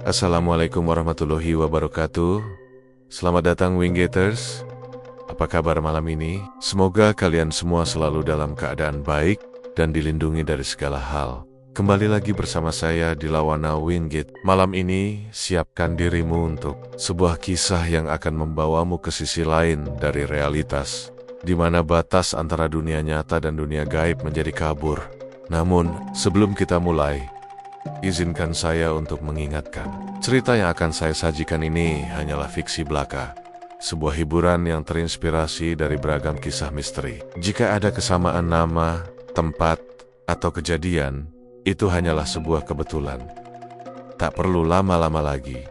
Assalamualaikum warahmatullahi wabarakatuh. Selamat datang Winggaters. Apa kabar malam ini? Semoga kalian semua selalu dalam keadaan baik dan dilindungi dari segala hal. Kembali lagi bersama saya di Lawana Wingate. Malam ini, siapkan dirimu untuk sebuah kisah yang akan membawamu ke sisi lain dari realitas, di mana batas antara dunia nyata dan dunia gaib menjadi kabur. Namun, sebelum kita mulai, izinkan saya untuk mengingatkan, cerita yang akan saya sajikan ini hanyalah fiksi belaka. Sebuah hiburan yang terinspirasi dari beragam kisah misteri. Jika ada kesamaan nama, tempat, atau kejadian, itu hanyalah sebuah kebetulan. Tak perlu lama-lama lagi.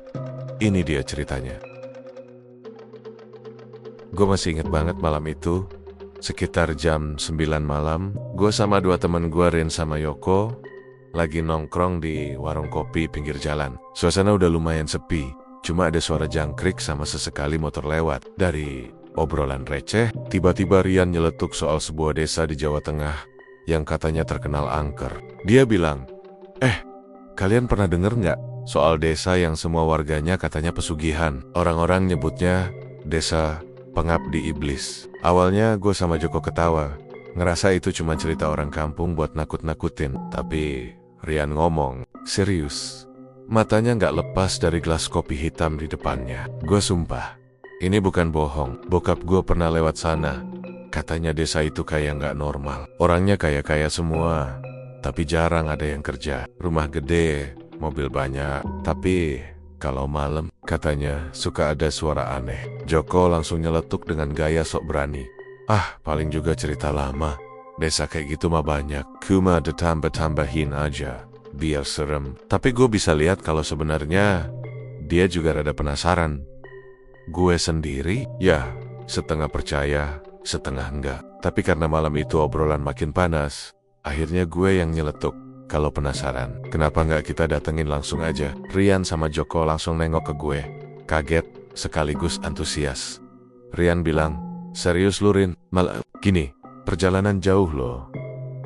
Ini dia ceritanya. Gue masih inget banget malam itu, sekitar jam 9 malam, gue sama dua temen gue, Rin sama Yoko, lagi nongkrong di warung kopi pinggir jalan. Suasana udah lumayan sepi, cuma ada suara jangkrik sama sesekali motor lewat. Dari obrolan receh, tiba-tiba Rian nyeletuk soal sebuah desa di Jawa Tengah yang katanya terkenal angker. Dia bilang, kalian pernah denger nggak soal desa yang semua warganya katanya pesugihan? Orang-orang nyebutnya desa pengabdi iblis. Awalnya gue sama Joko ketawa, ngerasa itu cuma cerita orang kampung buat nakut-nakutin. Tapi Rian ngomong, serius. Matanya nggak lepas dari gelas kopi hitam di depannya. Gue sumpah, ini bukan bohong. Bokap gue pernah lewat sana. Katanya desa itu kayak nggak normal. Orangnya kaya-kaya semua, tapi jarang ada yang kerja. Rumah gede, mobil banyak. Tapi kalau malam, katanya suka ada suara aneh. Joko langsung nyeletuk dengan gaya sok berani. Paling juga cerita lama. Desa kayak gitu mah banyak. Cuma ditambah-tambahin aja, biar serem. Tapi gue bisa lihat kalau sebenarnya dia juga rada penasaran. Gue sendiri, ya, setengah percaya, setengah enggak. Tapi karena malam itu obrolan makin panas, akhirnya gue yang nyeletuk. Kalau penasaran, kenapa nggak kita datengin langsung aja? Rian sama Joko langsung nengok ke gue, kaget sekaligus antusias. Rian bilang, serius lu Rin? Malah gini, perjalanan jauh loh,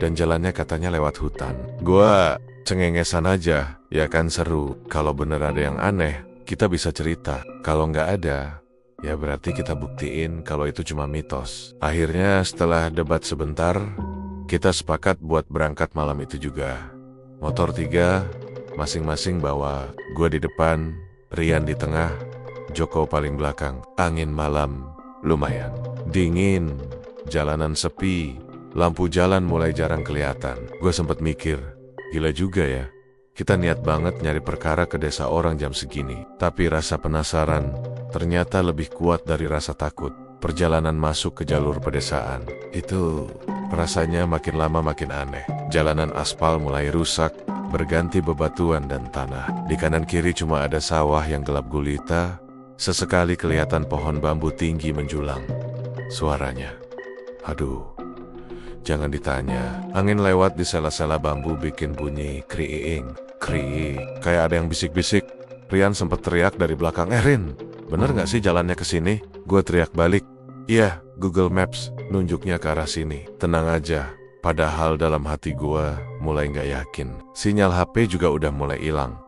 dan jalannya katanya lewat hutan. Gue cengengesan aja, ya kan seru. Kalau bener ada yang aneh, kita bisa cerita. Kalau nggak ada, ya berarti kita buktiin kalau itu cuma mitos. Akhirnya setelah debat sebentar, kita sepakat buat berangkat malam itu juga. Motor 3, masing-masing bawa. Gue di depan, Rian di tengah, Joko paling belakang. Angin malam, lumayan dingin, jalanan sepi, lampu jalan mulai jarang kelihatan. Gue sempet mikir, gila juga ya. Kita niat banget nyari perkara ke desa orang jam segini. Tapi rasa penasaran ternyata lebih kuat dari rasa takut. Perjalanan masuk ke jalur pedesaan, itu rasanya makin lama makin aneh. Jalanan aspal mulai rusak, berganti bebatuan dan tanah. Di kanan kiri cuma ada sawah yang gelap gulita. Sesekali kelihatan pohon bambu tinggi menjulang. Suaranya, aduh, jangan ditanya. Angin lewat di sela-sela bambu bikin bunyi kriing, kriing. Kayak ada yang bisik-bisik. Rian sempat teriak dari belakang, Rin, bener gak sih jalannya ke sini? Gue teriak balik, iya, Google Maps nunjuknya ke arah sini. Tenang aja, padahal dalam hati gue mulai gak yakin. Sinyal HP juga udah mulai hilang.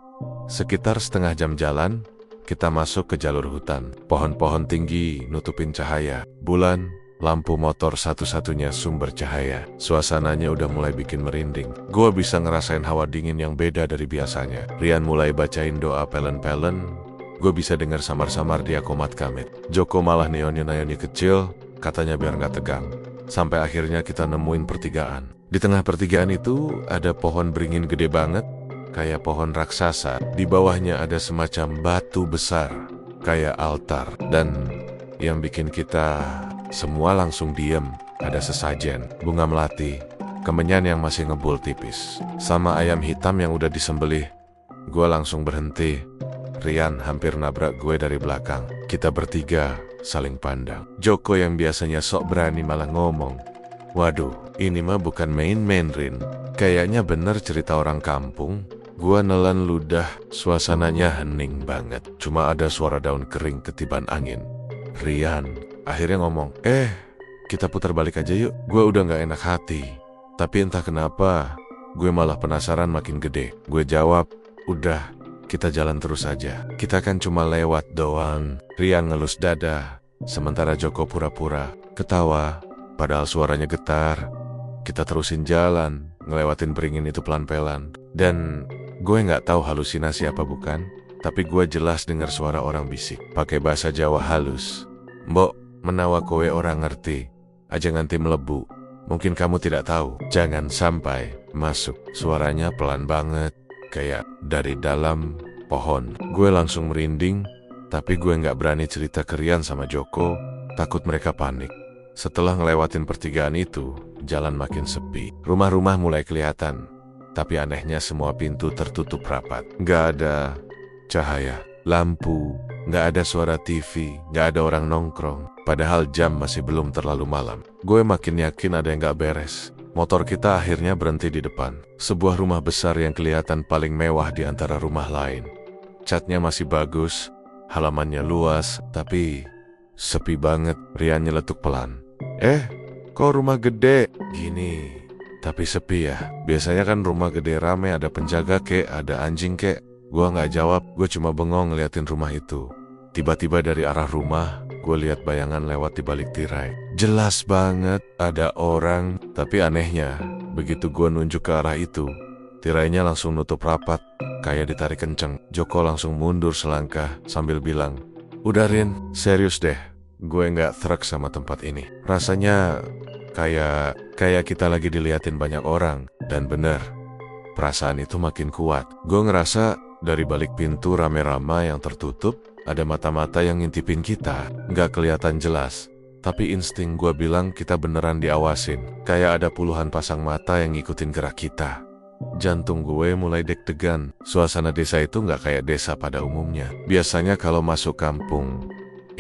Sekitar setengah jam jalan, kita masuk ke jalur hutan. Pohon-pohon tinggi nutupin cahaya. Bulan, lampu motor satu-satunya sumber cahaya. Suasananya udah mulai bikin merinding. Gue bisa ngerasain hawa dingin yang beda dari biasanya. Rian mulai bacain doa pelen-pelen. Gue bisa dengar samar-samar dia komat kamit. Joko malah neon-neon kecil, katanya biar gak tegang. Sampai akhirnya kita nemuin pertigaan. Di tengah pertigaan itu ada pohon beringin gede banget, kayak pohon raksasa. Di bawahnya ada semacam batu besar, kayak altar. Dan yang bikin kita semua langsung diem, ada sesajen, bunga melati, kemenyan yang masih ngebul tipis, sama ayam hitam yang udah disembelih. Gue langsung berhenti. Rian hampir nabrak gue dari belakang. Kita bertiga saling pandang. Joko yang biasanya sok berani malah ngomong, waduh, ini mah bukan main-main Rin. Kayaknya bener cerita orang kampung. Gue nelan ludah, suasananya hening banget. Cuma ada suara daun kering ketiban angin. Rian akhirnya ngomong, kita putar balik aja yuk. Gue udah gak enak hati. Tapi entah kenapa, gue malah penasaran makin gede. Gue jawab, udah, kita jalan terus aja. Kita kan cuma lewat doang. Rian ngelus dada, sementara Joko pura-pura ketawa, padahal suaranya getar. Kita terusin jalan, ngelewatin beringin itu pelan-pelan. Dan gue nggak tahu halusinasi apa bukan, tapi gue jelas dengar suara orang bisik, pakai bahasa Jawa halus. Mbok, menawa kowe orang ngerti, aja nganti melebu. Mungkin kamu tidak tahu, jangan sampai masuk. Suaranya pelan banget, kayak dari dalam pohon. Gue langsung merinding, tapi gue nggak berani cerita ke Rian sama Joko, takut mereka panik. Setelah ngelewatin pertigaan itu, jalan makin sepi. Rumah-rumah mulai kelihatan, tapi anehnya semua pintu tertutup rapat. Nggak ada cahaya, lampu, nggak ada suara TV, nggak ada orang nongkrong. Padahal jam masih belum terlalu malam. Gue makin yakin ada yang nggak beres. Motor kita akhirnya berhenti di depan. Sebuah rumah besar yang kelihatan paling mewah di antara rumah lain. Catnya masih bagus, halamannya luas, tapi sepi banget. Rian nyeletuk pelan. Kok rumah gede gini, tapi sepi ya? Biasanya kan rumah gede rame, ada penjaga kek, ada anjing kek. Gua nggak jawab, gue cuma bengong ngeliatin rumah itu. Tiba-tiba dari arah rumah, gue lihat bayangan lewat di balik tirai. Jelas banget ada orang, tapi anehnya, begitu gue nunjuk ke arah itu, tirainya langsung nutup rapat, kayak ditarik kenceng. Joko langsung mundur selangkah sambil bilang, "Udah Rin, serius deh. Gue nggak trek sama tempat ini. Rasanya kayak kita lagi diliatin banyak orang." Dan bener, perasaan itu makin kuat. Gue ngerasa dari balik pintu rame-rame yang tertutup, ada mata-mata yang ngintipin kita. Nggak kelihatan jelas, tapi insting gue bilang kita beneran diawasin. Kayak ada puluhan pasang mata yang ngikutin gerak kita. Jantung gue mulai deg-degan. Suasana desa itu nggak kayak desa pada umumnya. Biasanya kalau masuk kampung,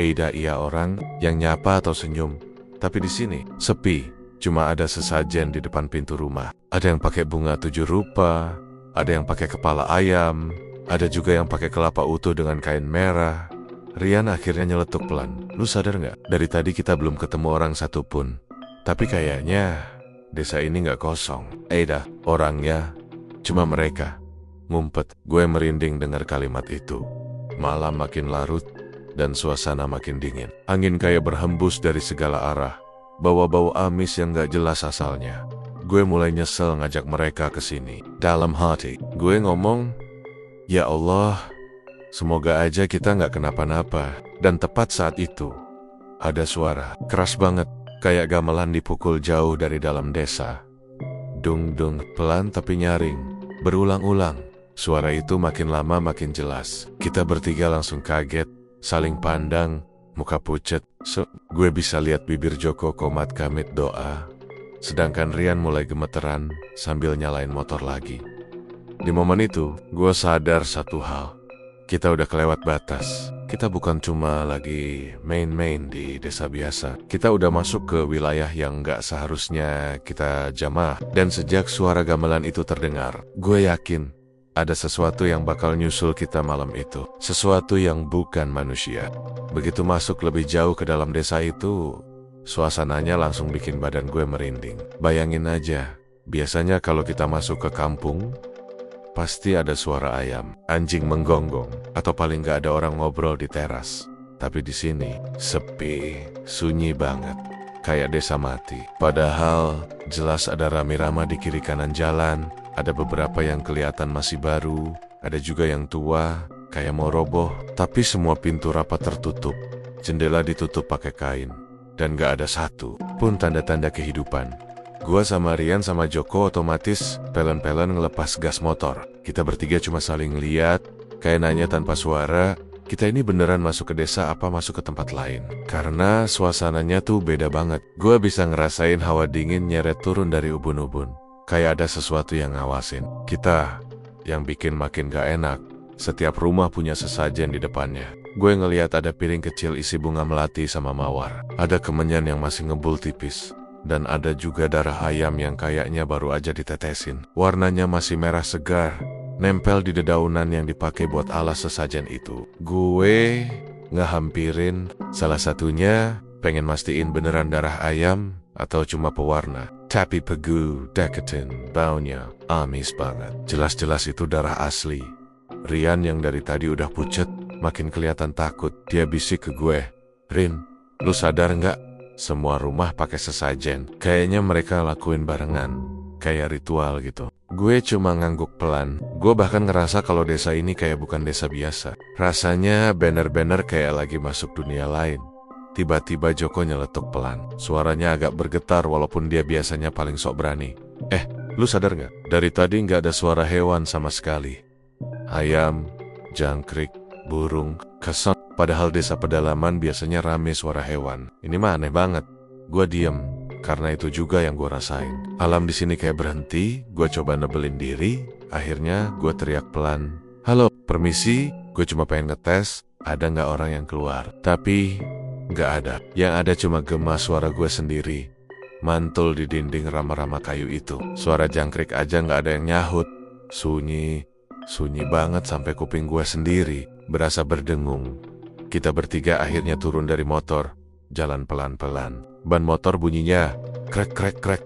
iya orang yang nyapa atau senyum. Tapi di sini sepi, cuma ada sesajen di depan pintu rumah. Ada yang pakai bunga 7 rupa, ada yang pakai kepala ayam, ada juga yang pakai kelapa utuh dengan kain merah. Rian akhirnya nyeletuk pelan. "Lu sadar nggak? Dari tadi kita belum ketemu orang satupun. Tapi kayaknya desa ini nggak kosong. Orangnya cuma mereka." Ngumpet. Gue merinding dengar kalimat itu. Malam makin larut dan suasana makin dingin. Angin kayak berhembus dari segala arah, bawa bau amis yang gak jelas asalnya. Gue mulai nyesel ngajak mereka ke sini. Dalam hati, gue ngomong, "Ya Allah, semoga aja kita gak kenapa-napa." Dan tepat saat itu, ada suara keras banget, kayak gamelan dipukul jauh dari dalam desa. Dung-dung, pelan tapi nyaring, berulang-ulang. Suara itu makin lama makin jelas. Kita bertiga langsung kaget, saling pandang, muka pucet. Gue bisa lihat bibir Joko komat kamit doa, sedangkan Rian mulai gemeteran sambil nyalain motor lagi. Di momen itu, gue sadar satu hal. Kita udah kelewat batas. Kita bukan cuma lagi main-main di desa biasa. Kita udah masuk ke wilayah yang gak seharusnya kita jamah. Dan sejak suara gamelan itu terdengar, gue yakin ada sesuatu yang bakal nyusul kita malam itu. Sesuatu yang bukan manusia. Begitu masuk lebih jauh ke dalam desa itu, suasananya langsung bikin badan gue merinding. Bayangin aja, biasanya kalau kita masuk ke kampung, pasti ada suara ayam, anjing menggonggong, atau paling gak ada orang ngobrol di teras. Tapi di sini, sepi, sunyi banget. Kayak desa mati. Padahal, jelas ada rame-rame di kiri kanan jalan. Ada beberapa yang kelihatan masih baru, ada juga yang tua, kayak mau roboh. Tapi semua pintu rapat tertutup, jendela ditutup pakai kain, dan gak ada satu pun tanda-tanda kehidupan. Gua sama Rian sama Joko otomatis pelan-pelan ngelepas gas motor. Kita bertiga cuma saling lihat, kayak nanya tanpa suara, kita ini beneran masuk ke desa apa masuk ke tempat lain? Karena suasananya tuh beda banget. Gua bisa ngerasain hawa dingin nyeret turun dari ubun-ubun. Kayak ada sesuatu yang ngawasin kita, yang bikin makin gak enak. Setiap rumah punya sesajen di depannya. Gue ngeliat ada piring kecil isi bunga melati sama mawar. Ada kemenyan yang masih ngebul tipis. Dan ada juga darah ayam yang kayaknya baru aja ditetesin. Warnanya masih merah segar, nempel di dedaunan yang dipakai buat alas sesajen itu. Gue ngehampirin, salah satunya pengen mastiin beneran darah ayam atau cuma pewarna. Tapi pegu, deketin, baunya amis banget. Jelas-jelas itu darah asli. Rian yang dari tadi udah pucet, makin kelihatan takut. Dia bisik ke gue, "Rin, lu sadar nggak? Semua rumah pakai sesajen. Kayaknya mereka lakuin barengan, kayak ritual gitu." Gue cuma ngangguk pelan. Gue bahkan ngerasa kalau desa ini kayak bukan desa biasa. Rasanya banner-banner kayak lagi masuk dunia lain. Tiba-tiba Joko nyeletuk pelan. Suaranya agak bergetar walaupun dia biasanya paling sok berani. Lu sadar nggak? Dari tadi nggak ada suara hewan sama sekali. Ayam, jangkrik, burung, keson. Padahal desa pedalaman biasanya rame suara hewan. Ini mah aneh banget. Gue diem, karena itu juga yang gue rasain. Alam di sini kayak berhenti. Gue coba nebelin diri. Akhirnya gue teriak pelan, "Halo, permisi. Gue cuma pengen ngetes. Ada nggak orang yang keluar?" Tapi nggak ada. Yang ada cuma gema suara gue sendiri, mantul di dinding rama-rama kayu itu. Suara jangkrik aja nggak ada yang nyahut. Sunyi banget sampai kuping gue sendiri berasa berdengung. Kita bertiga akhirnya turun dari motor, jalan pelan-pelan. Ban motor bunyinya krek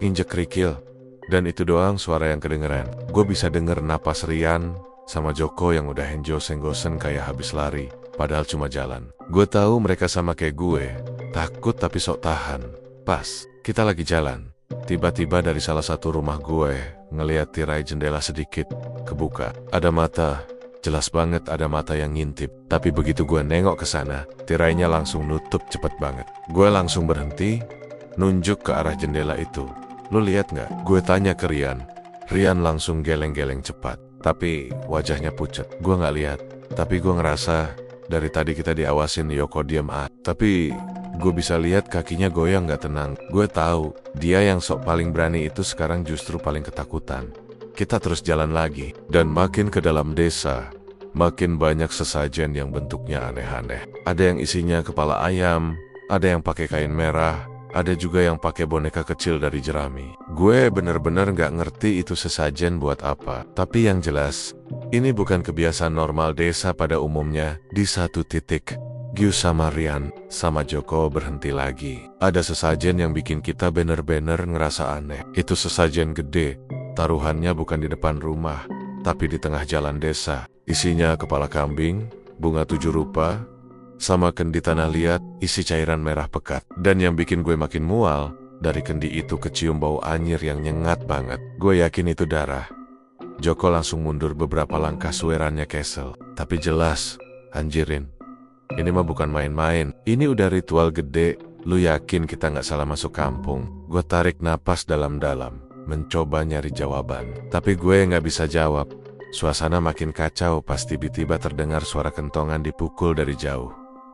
injek kerikil. Dan itu doang suara yang kedengeran. Gue bisa denger napas Rian sama Joko yang udah henjo-senggosen kayak habis lari, padahal cuma jalan. Gue tahu mereka sama kayak gue, takut tapi sok tahan. Pas kita lagi jalan, tiba-tiba dari salah satu rumah gue ngeliat tirai jendela sedikit kebuka. Ada mata, jelas banget ada mata yang ngintip. Tapi begitu gue nengok ke sana, tirainya langsung nutup cepet banget. Gue langsung berhenti, nunjuk ke arah jendela itu. "Lu lihat nggak?" Gue tanya ke Rian. Rian langsung geleng-geleng cepat, tapi wajahnya pucat. Gue nggak lihat, tapi gue ngerasa dari tadi kita diawasin. Yoko diam tapi gue bisa lihat kakinya goyang gak tenang. Gue tahu dia yang sok paling berani itu sekarang justru paling ketakutan. Kita terus jalan lagi, dan makin ke dalam desa, makin banyak sesajen yang bentuknya aneh-aneh. Ada yang isinya kepala ayam, ada yang pakai kain merah, ada juga yang pakai boneka kecil dari jerami. Gue bener-bener gak ngerti itu sesajen buat apa. Tapi yang jelas, ini bukan kebiasaan normal desa pada umumnya. Di satu titik, Gyu sama Rian sama Joko berhenti lagi. Ada sesajen yang bikin kita bener-bener ngerasa aneh. Itu sesajen gede, taruhannya bukan di depan rumah, tapi di tengah jalan desa. Isinya kepala kambing, bunga 7 rupa, sama kendi tanah liat isi cairan merah pekat. Dan yang bikin gue makin mual, dari kendi itu kecium bau anyir yang nyengat banget. Gue yakin itu darah. Joko langsung mundur beberapa langkah, suaranya kesel. Tapi jelas, anjirin, ini mah bukan main-main. Ini udah ritual gede. Lu yakin kita gak salah masuk kampung? Gue tarik napas dalam-dalam, mencoba nyari jawaban. Tapi gue gak bisa jawab. Suasana makin kacau pas tiba-tiba terdengar suara kentongan dipukul dari jauh.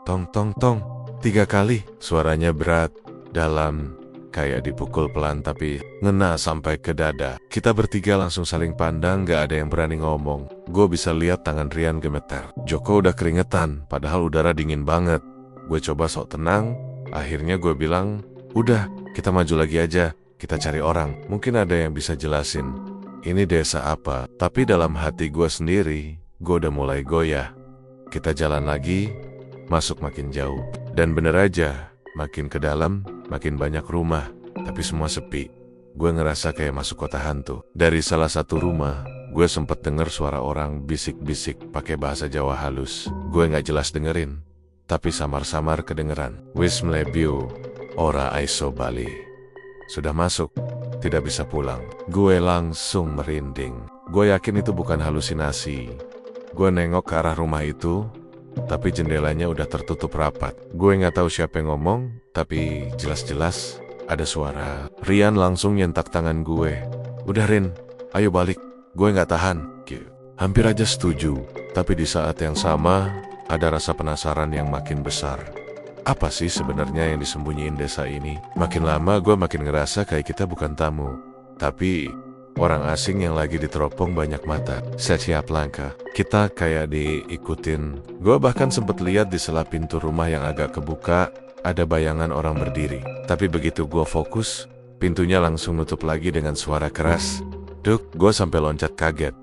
Tong tong tong, 3 kali. Suaranya berat, dalam, kayak dipukul pelan tapi ngena sampai ke dada. Kita bertiga langsung saling pandang, gak ada yang berani ngomong. Gue bisa lihat tangan Rian gemeter. Joko udah keringetan, padahal udara dingin banget. Gue coba sok tenang, akhirnya gue bilang, "Udah, kita maju lagi aja, kita cari orang. Mungkin ada yang bisa jelasin ini desa apa." Tapi dalam hati gue sendiri, gue udah mulai goyah. Kita jalan lagi, masuk makin jauh. Dan bener aja, makin ke dalam, makin banyak rumah, tapi semua sepi. Gue ngerasa kayak masuk kota hantu. Dari salah satu rumah, gue sempet denger suara orang bisik-bisik pakai bahasa Jawa halus. Gue gak jelas dengerin, tapi samar-samar kedengeran. "Wis mlebu, ora aiso bali." Sudah masuk, tidak bisa pulang. Gue langsung merinding. Gue yakin itu bukan halusinasi. Gue nengok ke arah rumah itu, tapi jendelanya udah tertutup rapat. Gue gak tahu siapa yang ngomong, tapi jelas-jelas ada suara. Rian langsung nyentak tangan gue. "Udah Rin, ayo balik." Gue gak tahan. Hampir aja setuju, tapi di saat yang sama ada rasa penasaran yang makin besar. Apa sih sebenarnya yang disembunyiin desa ini? Makin lama gue makin ngerasa kayak kita bukan tamu, tapi orang asing yang lagi diteropong banyak mata. Setiap langkah kita kayak diikutin. Gue bahkan sempet lihat di sela pintu rumah yang agak kebuka, ada bayangan orang berdiri. Tapi begitu gue fokus, pintunya langsung nutup lagi dengan suara keras. Duk, gue sampai loncat kaget.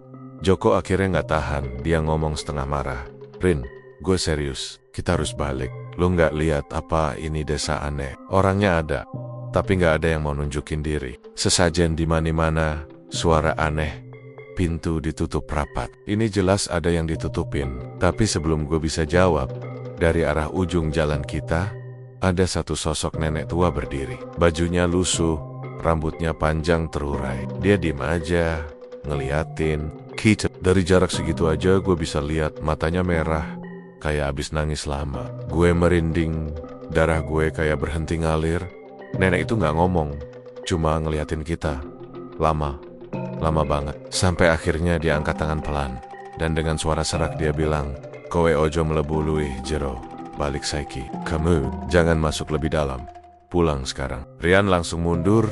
Joko akhirnya gak tahan, dia ngomong setengah marah. "Rin, gue serius, kita harus balik. Lu gak lihat apa ini desa aneh? Orangnya ada, tapi gak ada yang mau nunjukin diri. Sesajen di mana-mana, suara aneh. pintu ditutup rapat. Ini jelas ada yang ditutupin. Tapi sebelum gue bisa jawab, dari arah ujung jalan kita, ada satu sosok nenek tua berdiri. Bajunya lusuh, rambutnya panjang terurai. Dia diem aja, ngeliatin kita. Dari jarak segitu aja gue bisa lihat matanya merah, kayak abis nangis lama. Gue merinding, darah gue kayak berhenti ngalir. Nenek itu gak ngomong, cuma ngeliatin kita. Lama banget. Sampai akhirnya dia angkat tangan pelan. Dan dengan suara serak dia bilang, "Kowe ojo mlebu luwih jero, balik saiki. Kamu jangan masuk lebih dalam. Pulang sekarang." Rian langsung mundur,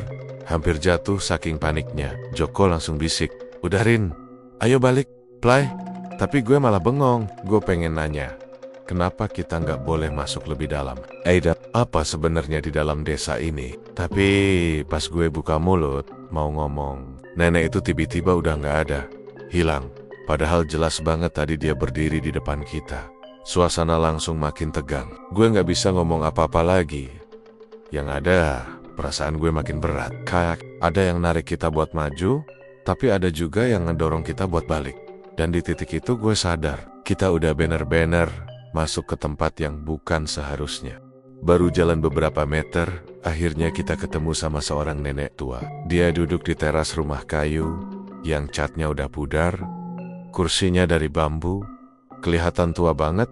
hampir jatuh saking paniknya. Joko langsung bisik, "Udah Rin, ayo balik, play." Tapi gue malah bengong. Gue pengen nanya, kenapa kita nggak boleh masuk lebih dalam? Ada apa sebenarnya di dalam desa ini? Tapi pas gue buka mulut, mau ngomong, nenek itu tiba-tiba udah nggak ada. Hilang. Padahal jelas banget tadi dia berdiri di depan kita. Suasana langsung makin tegang. Gue nggak bisa ngomong apa-apa lagi. Yang ada, perasaan gue makin berat. Kayak ada yang narik kita buat maju, tapi ada juga yang ngedorong kita buat balik. Dan di titik itu gue sadar, kita udah bener-bener masuk ke tempat yang bukan seharusnya. Baru jalan beberapa meter, akhirnya kita ketemu sama seorang nenek tua. Dia duduk di teras rumah kayu, yang catnya udah pudar, kursinya dari bambu, kelihatan tua banget,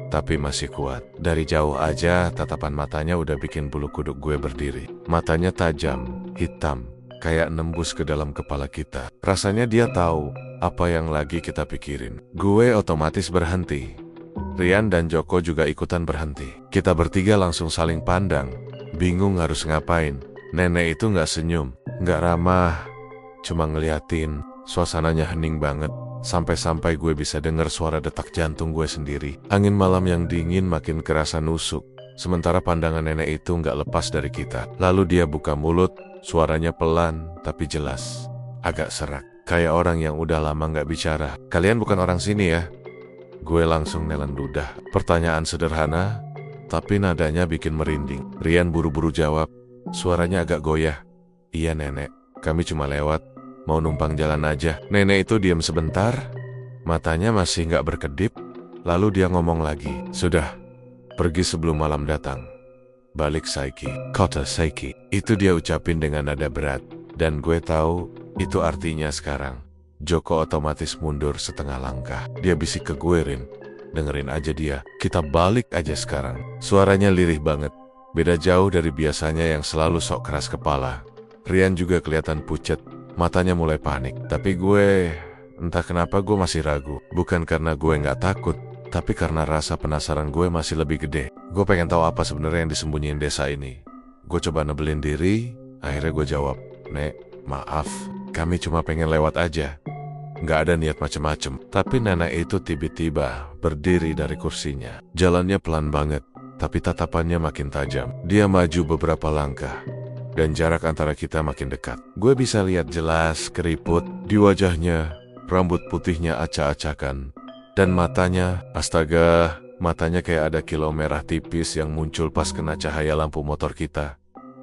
tapi masih kuat. Dari jauh aja, tatapan matanya udah bikin bulu kuduk gue berdiri. Matanya tajam, hitam, kayak nembus ke dalam kepala kita. Rasanya dia tahu apa yang lagi kita pikirin. Gue otomatis berhenti. Rian dan Joko juga ikutan berhenti. Kita bertiga langsung saling pandang, bingung harus ngapain. Nenek itu gak senyum, gak ramah, cuma ngeliatin. Suasananya hening banget, sampai-sampai gue bisa dengar suara detak jantung gue sendiri. Angin malam yang dingin makin kerasa nusuk, sementara pandangan nenek itu gak lepas dari kita. Lalu dia buka mulut, suaranya pelan tapi jelas, agak serak, kayak orang yang udah lama gak bicara. "Kalian bukan orang sini ya?" Gue langsung nelen ludah. Pertanyaan sederhana, tapi nadanya bikin merinding. Rian buru-buru jawab, suaranya agak goyah. "Iya nenek, kami cuma lewat, mau numpang jalan aja." Nenek itu diam sebentar, matanya masih gak berkedip, lalu dia ngomong lagi, "Sudah, pergi sebelum malam datang. Balik saiki, kota saiki." Itu dia ucapin dengan nada berat, dan gue tahu itu artinya sekarang. Joko otomatis mundur setengah langkah. Dia bisik ke gue, "Rin, dengerin aja dia. Kita balik aja sekarang." Suaranya lirih banget. Beda jauh dari biasanya yang selalu sok keras kepala. Rian juga kelihatan pucet. Matanya mulai panik. Tapi gue, entah kenapa gue masih ragu. Bukan karena gue gak takut, tapi karena rasa penasaran gue masih lebih gede. Gue pengen tahu apa sebenarnya yang disembunyiin desa ini. Gue coba nebelin diri. Akhirnya gue jawab, "Nek, maaf, kami cuma pengen lewat aja. Gak ada niat macem-macem." Tapi nenek itu tiba-tiba berdiri dari kursinya. Jalannya pelan banget, tapi tatapannya makin tajam. Dia maju beberapa langkah, dan jarak antara kita makin dekat. Gue bisa lihat jelas keriput di wajahnya, rambut putihnya acak-acakan, dan matanya, astaga, matanya kayak ada kilau merah tipis yang muncul pas kena cahaya lampu motor kita.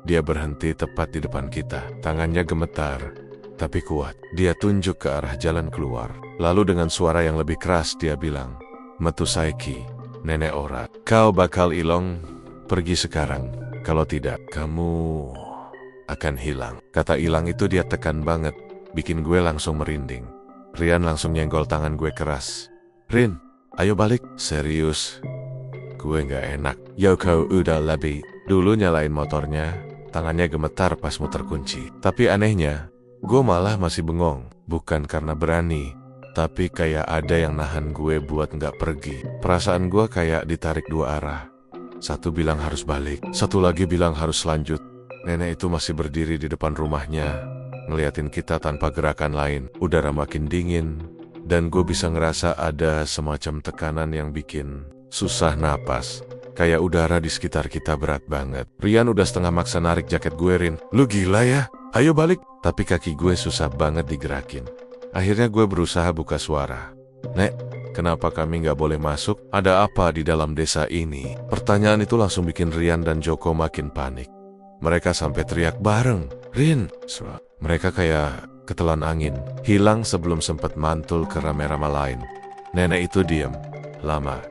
Dia berhenti tepat di depan kita. Tangannya gemetar, tapi kuat. Dia tunjuk ke arah jalan keluar. Lalu dengan suara yang lebih keras dia bilang, "Metu saiki, nenek ora. Kau bakal ilong, pergi sekarang. Kalau tidak, kamu akan hilang." Kata hilang itu dia tekan banget, bikin gue langsung merinding. Rian langsung nyenggol tangan gue keras. "Rin, ayo balik." "Serius?" Gue gak enak. "Yoko udah lebih." Dulu nyalain motornya, tangannya gemetar pas muter kunci. Tapi anehnya, gue malah masih bengong. Bukan karena berani, tapi kayak ada yang nahan gue buat gak pergi. Perasaan gue kayak ditarik dua arah. Satu bilang harus balik, satu lagi bilang harus lanjut. Nenek itu masih berdiri di depan rumahnya, ngeliatin kita tanpa gerakan lain. Udara makin dingin, dan gue bisa ngerasa ada semacam tekanan yang bikin susah napas. Kayak udara di sekitar kita berat banget. Rian udah setengah maksa narik jaket gue, "Rin, lu gila ya? Ayo balik." Tapi kaki gue susah banget digerakin. Akhirnya gue berusaha buka suara. "Nek, kenapa kami gak boleh masuk? Ada apa di dalam desa ini?" Pertanyaan itu langsung bikin Rian dan Joko makin panik. Mereka sampai teriak bareng, "Rin, Mereka kayak ketelan angin, hilang sebelum sempat mantul ke rame-rame lain. Nenek itu diam lama.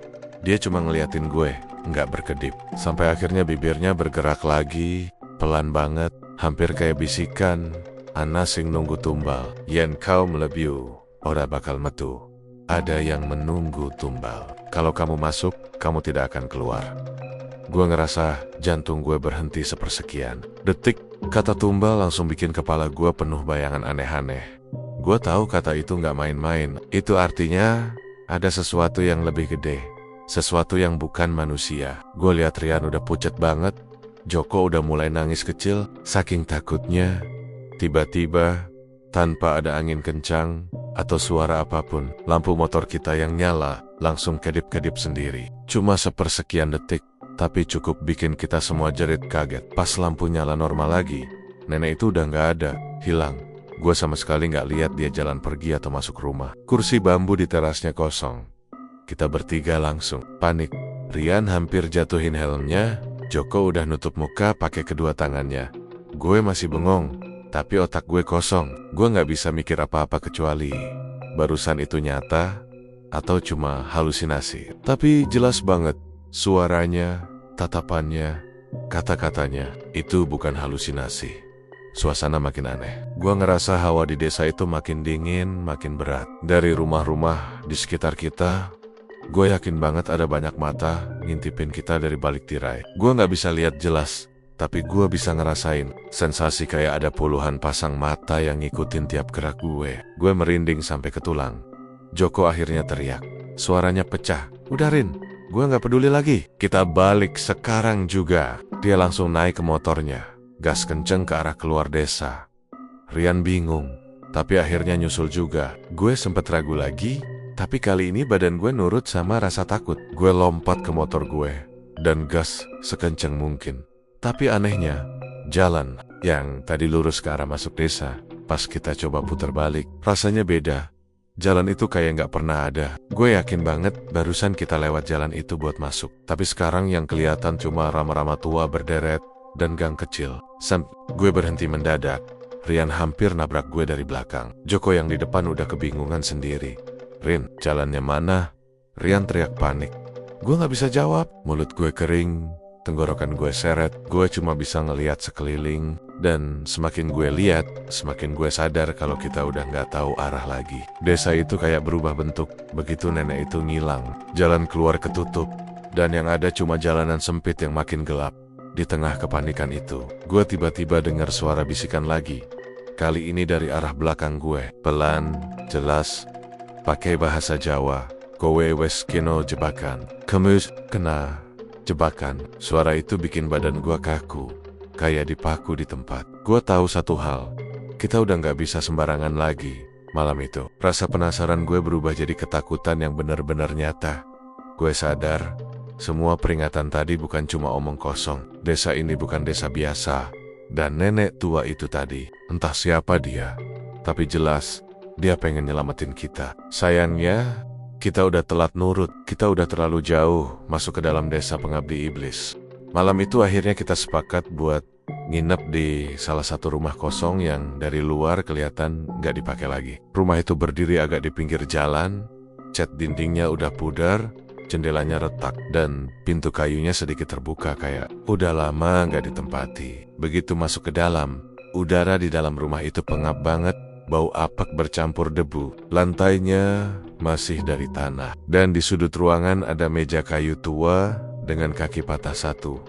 Dia cuma ngeliatin gue, nggak berkedip. Sampai akhirnya bibirnya bergerak lagi, pelan banget, hampir kayak bisikan. Ana sing nunggu tumbal, yen kau melebiu, ora bakal metu. Ada yang menunggu tumbal. Kalau kamu masuk, kamu tidak akan keluar. Gue ngerasa jantung gue berhenti sepersekian detik. Kata tumbal langsung bikin kepala gue penuh bayangan aneh-aneh. Gue tahu kata itu nggak main-main. Itu artinya ada sesuatu yang lebih gede, sesuatu yang bukan manusia. Gue lihat Rian udah pucat banget. Joko udah mulai nangis kecil saking takutnya. Tiba-tiba, tanpa ada angin kencang atau suara apapun, lampu motor kita yang nyala langsung kedip-kedip sendiri. Cuma sepersekian detik, tapi cukup bikin kita semua jerit kaget. Pas lampu nyala normal lagi, nenek itu udah nggak ada, hilang. Gue sama sekali nggak lihat dia jalan pergi atau masuk rumah. Kursi bambu di terasnya kosong. Kita bertiga langsung panik. Rian hampir jatuhin helmnya. Joko udah nutup muka pakai kedua tangannya. Gue masih bengong, tapi otak gue kosong. Gue nggak bisa mikir apa-apa kecuali barusan itu nyata atau cuma halusinasi. Tapi jelas banget, suaranya, tatapannya, kata-katanya, itu bukan halusinasi. Suasana makin aneh. Gua ngerasa hawa di desa itu makin dingin, makin berat. Dari rumah-rumah di sekitar kita, gue yakin banget ada banyak mata ngintipin kita dari balik tirai. Gue gak bisa lihat jelas, tapi gue bisa ngerasain sensasi kayak ada puluhan pasang mata yang ngikutin tiap gerak gue. Gue merinding sampai ke tulang. Joko akhirnya teriak. Suaranya pecah. Udah Rin, gue gak peduli lagi. Kita balik sekarang juga. Dia langsung naik ke motornya, gas kenceng ke arah keluar desa. Rian bingung, tapi akhirnya nyusul juga. Gue sempet ragu lagi, tapi kali ini badan gue nurut sama rasa takut. Gue lompat ke motor gue dan gas sekenceng mungkin. Tapi anehnya, jalan yang tadi lurus ke arah masuk desa, pas kita coba putar balik, rasanya beda. Jalan itu kayak gak pernah ada. Gue yakin banget barusan kita lewat jalan itu buat masuk. Tapi sekarang yang kelihatan cuma rama-rama tua berderet dan gang kecil. Gue berhenti mendadak. Rian hampir nabrak gue dari belakang. Joko yang di depan udah kebingungan sendiri. Rin, jalannya mana? Rian teriak panik. Gue gak bisa jawab. Mulut gue kering, tenggorokan gue seret. Gue cuma bisa ngeliat sekeliling. Dan semakin gue lihat, semakin gue sadar kalau kita udah gak tahu arah lagi. Desa itu kayak berubah bentuk. Begitu nenek itu ngilang, jalan keluar ketutup. Dan yang ada cuma jalanan sempit yang makin gelap. Di tengah kepanikan itu, gue tiba-tiba dengar suara bisikan lagi. Kali ini dari arah belakang gue. Pelan, jelas, pakai bahasa Jawa. Kowe wes kena jebakan. Kamu kena jebakan. Suara itu bikin badan gue kaku, kayak dipaku di tempat. Gue tahu satu hal, kita udah gak bisa sembarangan lagi. Malam itu, rasa penasaran gue berubah jadi ketakutan yang benar-benar nyata. Gue sadar, semua peringatan tadi bukan cuma omong kosong. Desa ini bukan desa biasa. Dan nenek tua itu tadi, entah siapa dia, tapi jelas dia pengen nyelamatin kita. Sayangnya, kita udah telat nurut. Kita udah terlalu jauh masuk ke dalam desa pengabdi iblis. Malam itu akhirnya kita sepakat buat nginep di salah satu rumah kosong yang dari luar kelihatan gak dipakai lagi. Rumah itu berdiri agak di pinggir jalan, cat dindingnya udah pudar, jendelanya retak, dan pintu kayunya sedikit terbuka kayak udah lama gak ditempati. Begitu masuk ke dalam, udara di dalam rumah itu pengap banget, bau apek bercampur debu. Lantainya masih dari tanah, dan di sudut ruangan ada meja kayu tua dengan kaki patah satu.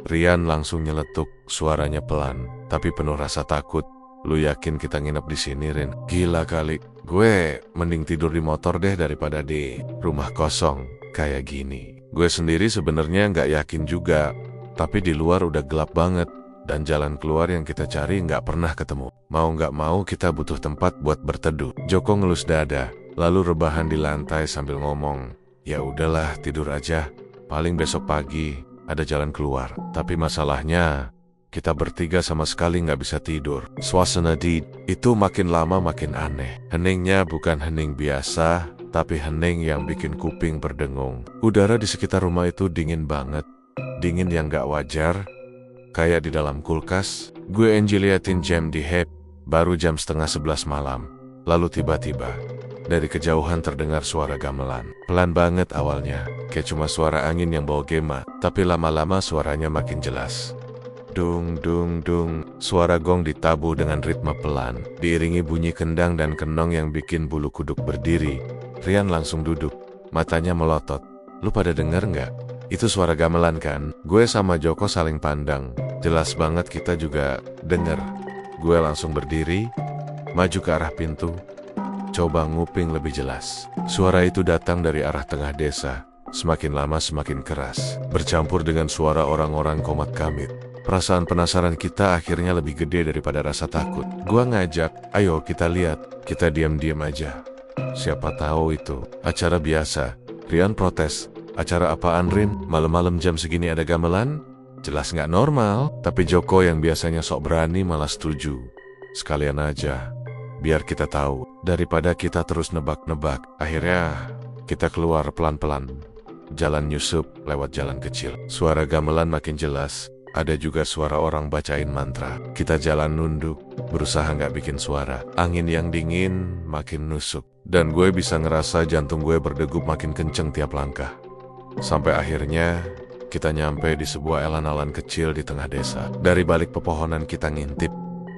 Rian langsung nyeletuk, suaranya pelan, tapi penuh rasa takut. Lu yakin kita nginep di sini, Rin? Gila kali, gue mending tidur di motor deh daripada di rumah kosong kayak gini. Gue sendiri sebenarnya nggak yakin juga, tapi di luar udah gelap banget, dan jalan keluar yang kita cari nggak pernah ketemu. Mau nggak mau kita butuh tempat buat berteduh. Joko ngelus dada, lalu rebahan di lantai sambil ngomong, ya udahlah tidur aja, paling besok pagi ada jalan keluar. Tapi masalahnya, kita bertiga sama sekali nggak bisa tidur. Suasana di itu makin lama makin aneh. Heningnya bukan hening biasa, tapi hening yang bikin kuping berdengung. Udara di sekitar rumah itu dingin banget. Dingin yang gak wajar, kayak di dalam kulkas. Gue liatin jam di HP Baru jam setengah 11 malam. Lalu tiba-tiba, dari kejauhan terdengar suara gamelan. Pelan banget awalnya, kayak cuma suara angin yang bawa gema. Tapi lama-lama suaranya makin jelas. Dung dung dung, suara gong ditabuh dengan ritme pelan, diiringi bunyi kendang dan kenong yang bikin bulu kuduk berdiri. Rian langsung duduk, matanya melotot. Lu pada denger nggak? Itu suara gamelan kan? Gue sama Joko saling pandang. Jelas banget kita juga denger. Gue langsung berdiri, maju ke arah pintu, coba nguping lebih jelas. Suara itu datang dari arah tengah desa. Semakin lama semakin keras, bercampur dengan suara orang-orang komat kamit. Perasaan penasaran kita akhirnya lebih gede daripada rasa takut. Gua ngajak, ayo kita lihat. Kita diam-diam aja. Siapa tahu itu acara biasa. Rian protes. Acara apaan, Rin? Malam-malam jam segini ada gamelan? Jelas nggak normal. Tapi Joko yang biasanya sok berani malah setuju. Sekalian aja, biar kita tahu. Daripada kita terus nebak-nebak. Akhirnya kita keluar pelan-pelan. Jalan nyusup lewat jalan kecil. Suara gamelan makin jelas. Ada juga suara orang bacain mantra. Kita jalan nunduk, berusaha nggak bikin suara. Angin yang dingin makin nusuk. Dan gue bisa ngerasa jantung gue berdegup makin kenceng tiap langkah. Sampai akhirnya kita nyampe di sebuah alan-alan kecil di tengah desa. Dari balik pepohonan kita ngintip.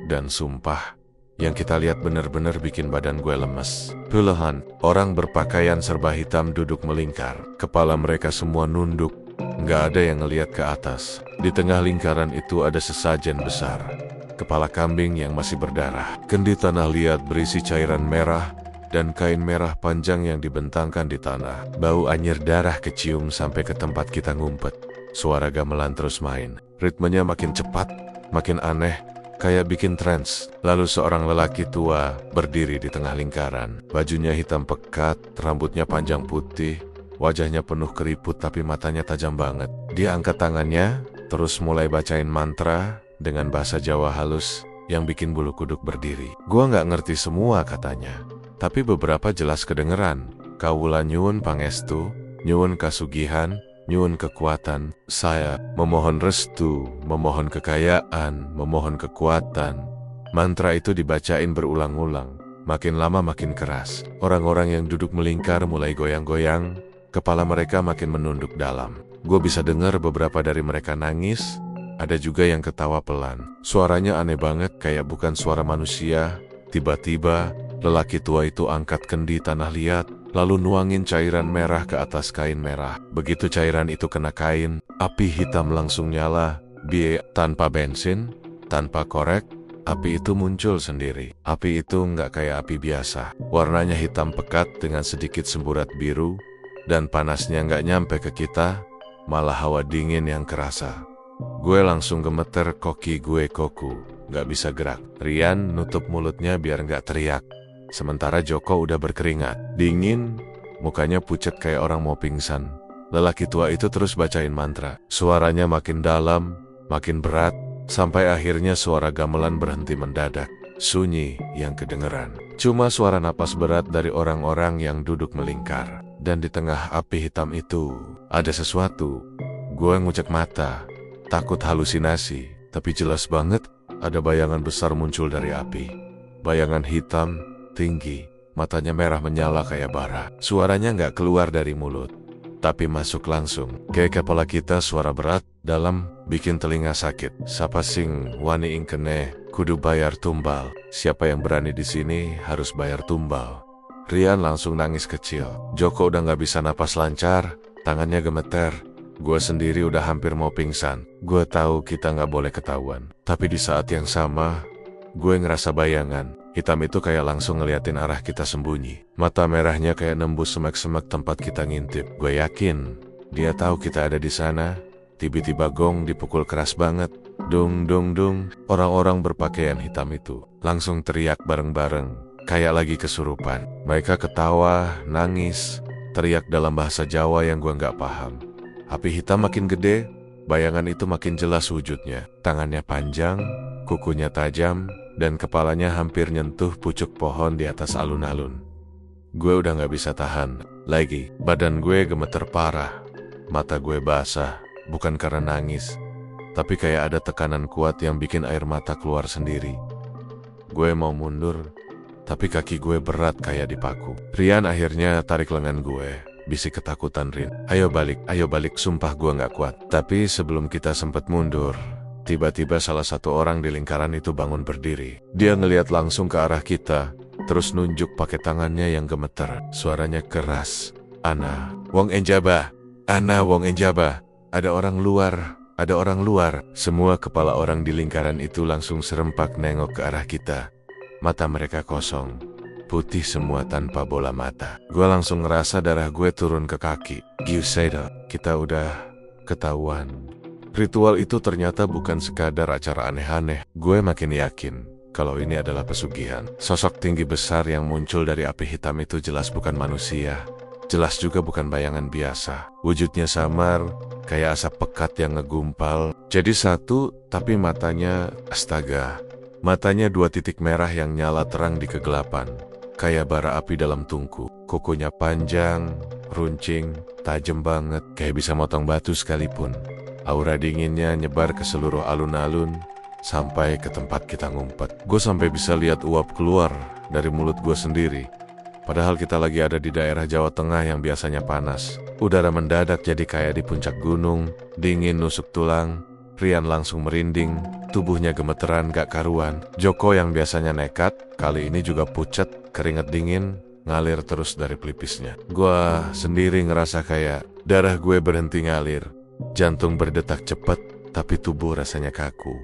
Dan sumpah, yang kita lihat bener-bener bikin badan gue lemes. Puluhan orang berpakaian serba hitam duduk melingkar. Kepala mereka semua nunduk. Nggak ada yang ngeliat ke atas. Di tengah lingkaran itu ada sesajen besar. Kepala kambing yang masih berdarah. Kendi tanah liat berisi cairan merah dan kain merah panjang yang dibentangkan di tanah. Bau anyir darah kecium sampai ke tempat kita ngumpet. Suara gamelan terus main. Ritmenya makin cepat, makin aneh, kayak bikin trance. Lalu seorang lelaki tua berdiri di tengah lingkaran. Bajunya hitam pekat, rambutnya panjang putih. Wajahnya penuh keriput tapi matanya tajam banget. Dia angkat tangannya, terus mulai bacain mantra dengan bahasa Jawa halus yang bikin bulu kuduk berdiri. Gua nggak ngerti semua katanya, tapi beberapa jelas kedengeran. Kawula nyuwun pangestu, nyuwun kasugihan, nyuwun kekuatan. Saya memohon restu, memohon kekayaan, memohon kekuatan. Mantra itu dibacain berulang-ulang. Makin lama makin keras. Orang-orang yang duduk melingkar mulai goyang-goyang. Kepala mereka makin menunduk dalam. Gue bisa dengar beberapa dari mereka nangis. Ada juga yang ketawa pelan. Suaranya aneh banget, kayak bukan suara manusia. Tiba-tiba, lelaki tua itu angkat kendi tanah liat, lalu nuangin cairan merah ke atas kain merah. Begitu cairan itu kena kain, api hitam langsung nyala. Tanpa bensin, tanpa korek, api itu muncul sendiri. Api itu nggak kayak api biasa. Warnanya hitam pekat dengan sedikit semburat biru. Dan panasnya nggak nyampe ke kita, malah hawa dingin yang kerasa. Gue langsung gemeter, koki gue koku, nggak bisa gerak. Rian nutup mulutnya biar nggak teriak. Sementara Joko udah berkeringat, dingin, mukanya pucat kayak orang mau pingsan. Lelaki tua itu terus bacain mantra. Suaranya makin dalam, makin berat, sampai akhirnya suara gamelan berhenti mendadak. Sunyi yang kedengeran. Cuma suara napas berat dari orang-orang yang duduk melingkar. Dan di tengah api hitam itu, ada sesuatu. Gue ngucek mata, takut halusinasi. Tapi jelas banget, ada bayangan besar muncul dari api. Bayangan hitam, tinggi, matanya merah menyala kayak bara. Suaranya nggak keluar dari mulut, tapi masuk langsung. Kayak kepala kita suara berat, dalam, bikin telinga sakit. Sapa sing wani ingkene, kudu bayar tumbal. Siapa yang berani di sini harus bayar tumbal. Rian langsung nangis kecil. Joko udah gak bisa napas lancar, tangannya gemeter. Gue sendiri udah hampir mau pingsan. Gue tahu kita gak boleh ketahuan. Tapi di saat yang sama, gue ngerasa bayangan. Hitam itu kayak langsung ngeliatin arah kita sembunyi. Mata merahnya kayak nembus semak-semak tempat kita ngintip. Gue yakin, dia tahu kita ada di sana. Tiba-tiba gong dipukul keras banget. Dung dung dung. Orang-orang berpakaian hitam itu langsung teriak bareng-bareng. Kayak lagi kesurupan. Mereka ketawa, nangis, teriak dalam bahasa Jawa yang gue gak paham. Api hitam makin gede, bayangan itu makin jelas wujudnya. Tangannya panjang, kukunya tajam, dan kepalanya hampir nyentuh pucuk pohon di atas alun-alun. Gue udah gak bisa tahan lagi. Badan gue gemeter parah. Mata gue basah, bukan karena nangis, tapi kayak ada tekanan kuat yang bikin air mata keluar sendiri. Gue mau mundur, tapi kaki gue berat kayak dipaku. Rian akhirnya tarik lengan gue. Bisik ketakutan Rin. Ayo balik, sumpah gue gak kuat. Tapi sebelum kita sempat mundur, tiba-tiba salah satu orang di lingkaran itu bangun berdiri. Dia ngeliat langsung ke arah kita, terus nunjuk pakai tangannya yang gemeter. Suaranya keras. Ana, Wong Enjaba. Ana, Wong Enjaba. Ada orang luar. Semua kepala orang di lingkaran itu langsung serempak nengok ke arah kita. Mata mereka kosong, putih semua tanpa bola mata. Gue langsung ngerasa darah gue turun ke kaki. Giuseda, kita udah ketahuan. Ritual itu ternyata bukan sekadar acara aneh-aneh. Gue makin yakin kalau ini adalah pesugihan. Sosok tinggi besar yang muncul dari api hitam itu jelas bukan manusia. Jelas juga bukan bayangan biasa. Wujudnya samar, kayak asap pekat yang ngegumpal. Jadi satu, tapi matanya, astaga. Matanya 2 titik merah yang nyala terang di kegelapan. Kayak bara api dalam tungku. Kukunya panjang, runcing, tajam banget. Kayak bisa motong batu sekalipun. Aura dinginnya nyebar ke seluruh alun-alun, sampai ke tempat kita ngumpet. Gue sampai bisa lihat uap keluar dari mulut gue sendiri. Padahal kita lagi ada di daerah Jawa Tengah yang biasanya panas. Udara mendadak jadi kayak di puncak gunung, dingin nusuk tulang. Rian langsung merinding, tubuhnya gemeteran gak karuan. Joko yang biasanya nekat, kali ini juga pucat, keringat dingin, ngalir terus dari pelipisnya. Gua sendiri ngerasa kayak darah gue berhenti ngalir. Jantung berdetak cepat, tapi tubuh rasanya kaku.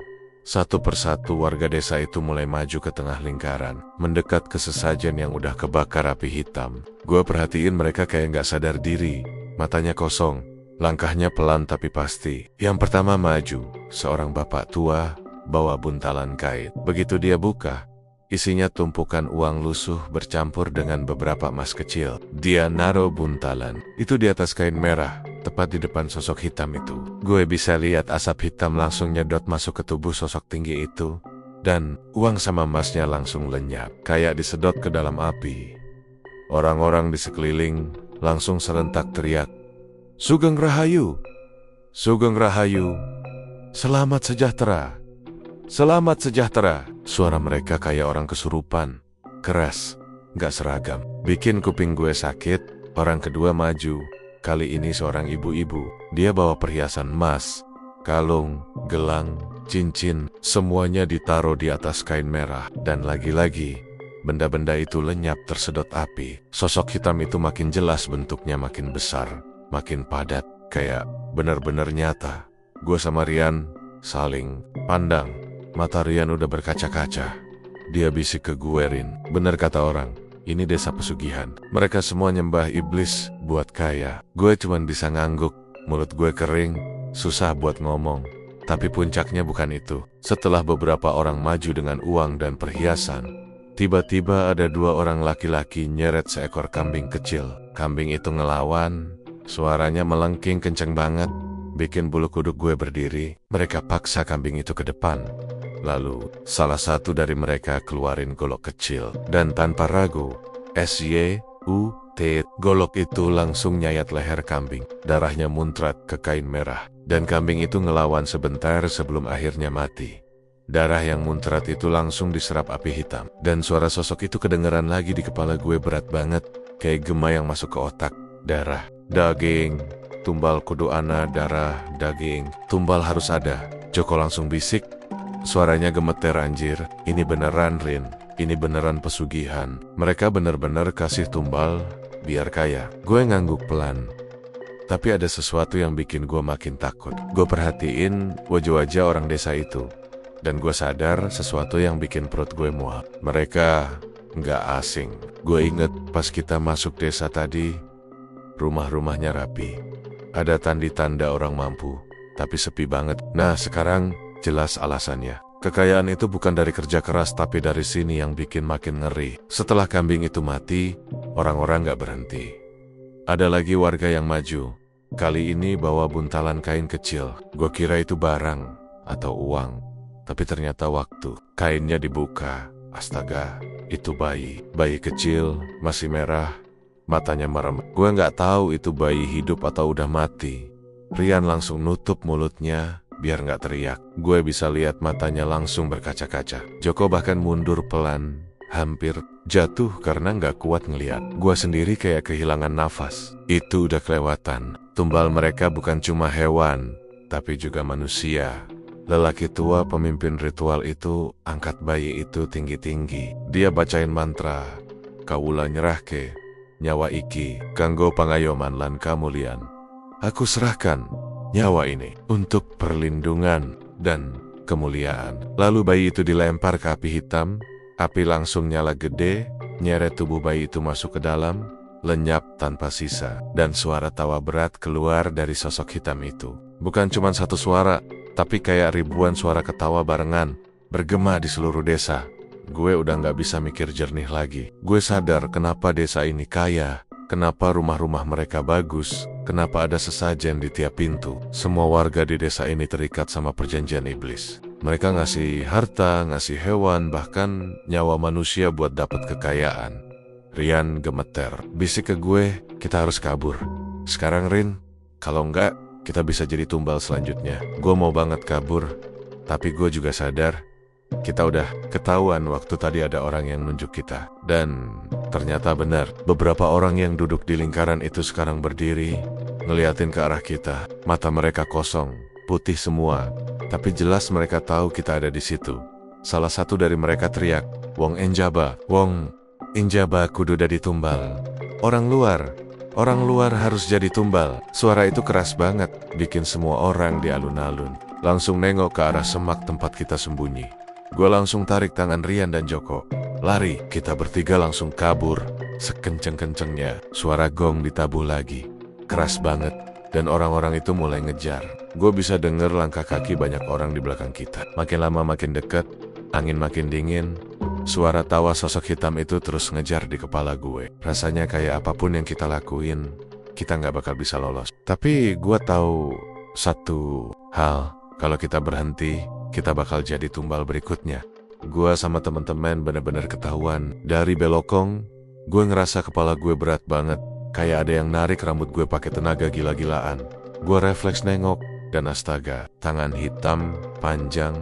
Satu persatu warga desa itu mulai maju ke tengah lingkaran, mendekat ke sesajen yang udah kebakar api hitam. Gue perhatiin mereka kayak gak sadar diri, matanya kosong, langkahnya pelan tapi pasti. Yang pertama maju, seorang bapak tua, bawa buntalan kain. Begitu dia buka, isinya tumpukan uang lusuh bercampur dengan beberapa emas kecil. Dia naruh buntalan itu di atas kain merah, tepat di depan sosok hitam itu. Gue bisa lihat asap hitam langsung nyedot masuk ke tubuh sosok tinggi itu. Dan uang sama emasnya langsung lenyap, kayak disedot ke dalam api. Orang-orang di sekeliling langsung serentak teriak, Sugeng Rahayu! Sugeng Rahayu! Selamat sejahtera! Selamat sejahtera! Suara mereka kayak orang kesurupan, keras, gak seragam. Bikin kuping gue sakit. Orang kedua maju. Kali ini seorang ibu-ibu. Dia bawa perhiasan emas, kalung, gelang, cincin. Semuanya ditaruh di atas kain merah. Dan lagi-lagi, benda-benda itu lenyap tersedot api. Sosok hitam itu makin jelas bentuknya, makin besar, makin padat, kayak benar-benar nyata. Gue sama Rian saling pandang. Mata Rian udah berkaca-kaca. Dia bisik ke gue, Rin, bener kata orang. Ini desa pesugihan. Mereka semua nyembah iblis buat kaya. Gue cuman bisa ngangguk. Mulut gue kering, susah buat ngomong. Tapi puncaknya bukan itu. Setelah beberapa orang maju dengan uang dan perhiasan, tiba-tiba ada 2 orang laki-laki nyeret seekor kambing kecil. Kambing itu ngelawan. Suaranya melengking kenceng banget, bikin bulu kuduk gue berdiri. Mereka paksa kambing itu ke depan. Lalu, salah satu dari mereka keluarin golok kecil. Dan tanpa ragu, SYUT, golok itu langsung nyayat leher kambing. Darahnya muncrat ke kain merah. Dan kambing itu ngelawan sebentar sebelum akhirnya mati. Darah yang muncrat itu langsung diserap api hitam. Dan suara sosok itu kedengeran lagi di kepala gue berat banget. Kayak gema yang masuk ke otak. Darah, daging, tumbal kudu ana, darah, daging. Tumbal harus ada. Joko langsung bisik. Suaranya gemeter, anjir. Ini beneran, Rin. Ini beneran pesugihan. Mereka bener-bener kasih tumbal biar kaya. Gue ngangguk pelan. Tapi ada sesuatu yang bikin gue makin takut. Gue perhatiin wajah-wajah orang desa itu. Dan gue sadar sesuatu yang bikin perut gue mual. Mereka nggak asing. Gue inget pas kita masuk desa tadi, rumah-rumahnya rapi. Ada tanda-tanda orang mampu, tapi sepi banget. Nah, sekarang jelas alasannya. Kekayaan itu bukan dari kerja keras, tapi dari sini yang bikin makin ngeri. Setelah kambing itu mati, orang-orang gak berhenti. Ada lagi warga yang maju. Kali ini bawa buntalan kain kecil. Gue kira itu barang atau uang, tapi ternyata waktu. Kainnya dibuka. Astaga, itu bayi. Bayi kecil, masih merah, matanya merem. Gue gak tahu itu bayi hidup atau udah mati. Rian langsung nutup mulutnya, biar nggak teriak. Gue bisa lihat matanya langsung berkaca-kaca. Joko bahkan mundur pelan, hampir jatuh karena nggak kuat ngeliat. Gue sendiri kayak kehilangan nafas. Itu udah kelewatan. Tumbal mereka bukan cuma hewan, tapi juga manusia. Lelaki tua pemimpin ritual itu angkat bayi itu tinggi-tinggi. Dia bacain mantra, "Kaula nyerahke nyawa iki kanggo pangayoman lan kamulian. Aku serahkan nyawa ini untuk perlindungan dan kemuliaan." Lalu bayi itu dilempar ke api hitam. Api langsung nyala gede, nyeret tubuh bayi itu masuk ke dalam, lenyap tanpa sisa. Dan suara tawa berat keluar dari sosok hitam itu. Bukan cuma satu suara, tapi kayak ribuan suara ketawa barengan, bergema di seluruh desa. Gue udah gak bisa mikir jernih lagi. Gue sadar kenapa desa ini kaya, kenapa rumah-rumah mereka bagus, kenapa ada sesajen di tiap pintu. Semua warga di desa ini terikat sama perjanjian iblis. Mereka ngasih harta, ngasih hewan, bahkan nyawa manusia buat dapat kekayaan. Rian gemeter, bisik ke gue, kita harus kabur. Sekarang Rin, kalau enggak, kita bisa jadi tumbal selanjutnya. Gue mau banget kabur, tapi gue juga sadar, kita udah ketahuan waktu tadi ada orang yang nunjuk kita. Dan ternyata benar, beberapa orang yang duduk di lingkaran itu sekarang berdiri, ngeliatin ke arah kita. Mata mereka kosong, putih semua, tapi jelas mereka tahu kita ada di situ. Salah satu dari mereka teriak, "Wong Enjaba, Wong Enjaba kudu dadi tumbal. Orang luar harus jadi tumbal." Suara itu keras banget, bikin semua orang di alun-alun langsung nengok ke arah semak tempat kita sembunyi. Gue langsung tarik tangan Rian dan Joko. Lari, kita bertiga langsung kabur. Sekenceng-kencengnya, suara gong ditabuh lagi. Keras banget, dan orang-orang itu mulai ngejar. Gue bisa denger langkah kaki banyak orang di belakang kita. Makin lama makin dekat, angin makin dingin. Suara tawa sosok hitam itu terus ngejar di kepala gue. Rasanya kayak apapun yang kita lakuin, kita nggak bakal bisa lolos. Tapi gue tahu satu hal, kalau kita berhenti, kita bakal jadi tumbal berikutnya. Gue sama teman-teman benar-benar ketahuan. Dari belokong, gue ngerasa kepala gue berat banget. Kayak ada yang narik rambut gue pakai tenaga gila-gilaan. Gue refleks nengok, dan astaga, tangan hitam, panjang,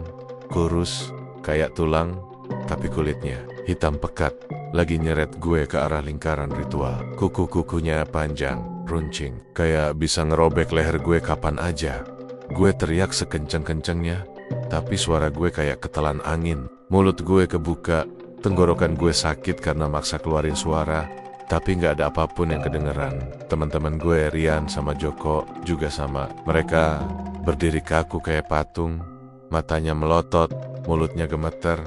kurus, kayak tulang, tapi kulitnya hitam pekat, lagi nyeret gue ke arah lingkaran ritual. Kuku-kukunya panjang, runcing, kayak bisa ngerobek leher gue kapan aja. Gue teriak sekenceng-kencengnya, tapi suara gue kayak ketelan angin. Mulut gue kebuka, tenggorokan gue sakit karena maksa keluarin suara, tapi gak ada apapun yang kedengeran. Teman-teman gue, Rian sama Joko, juga sama. Mereka berdiri kaku kayak patung, matanya melotot, mulutnya gemeter,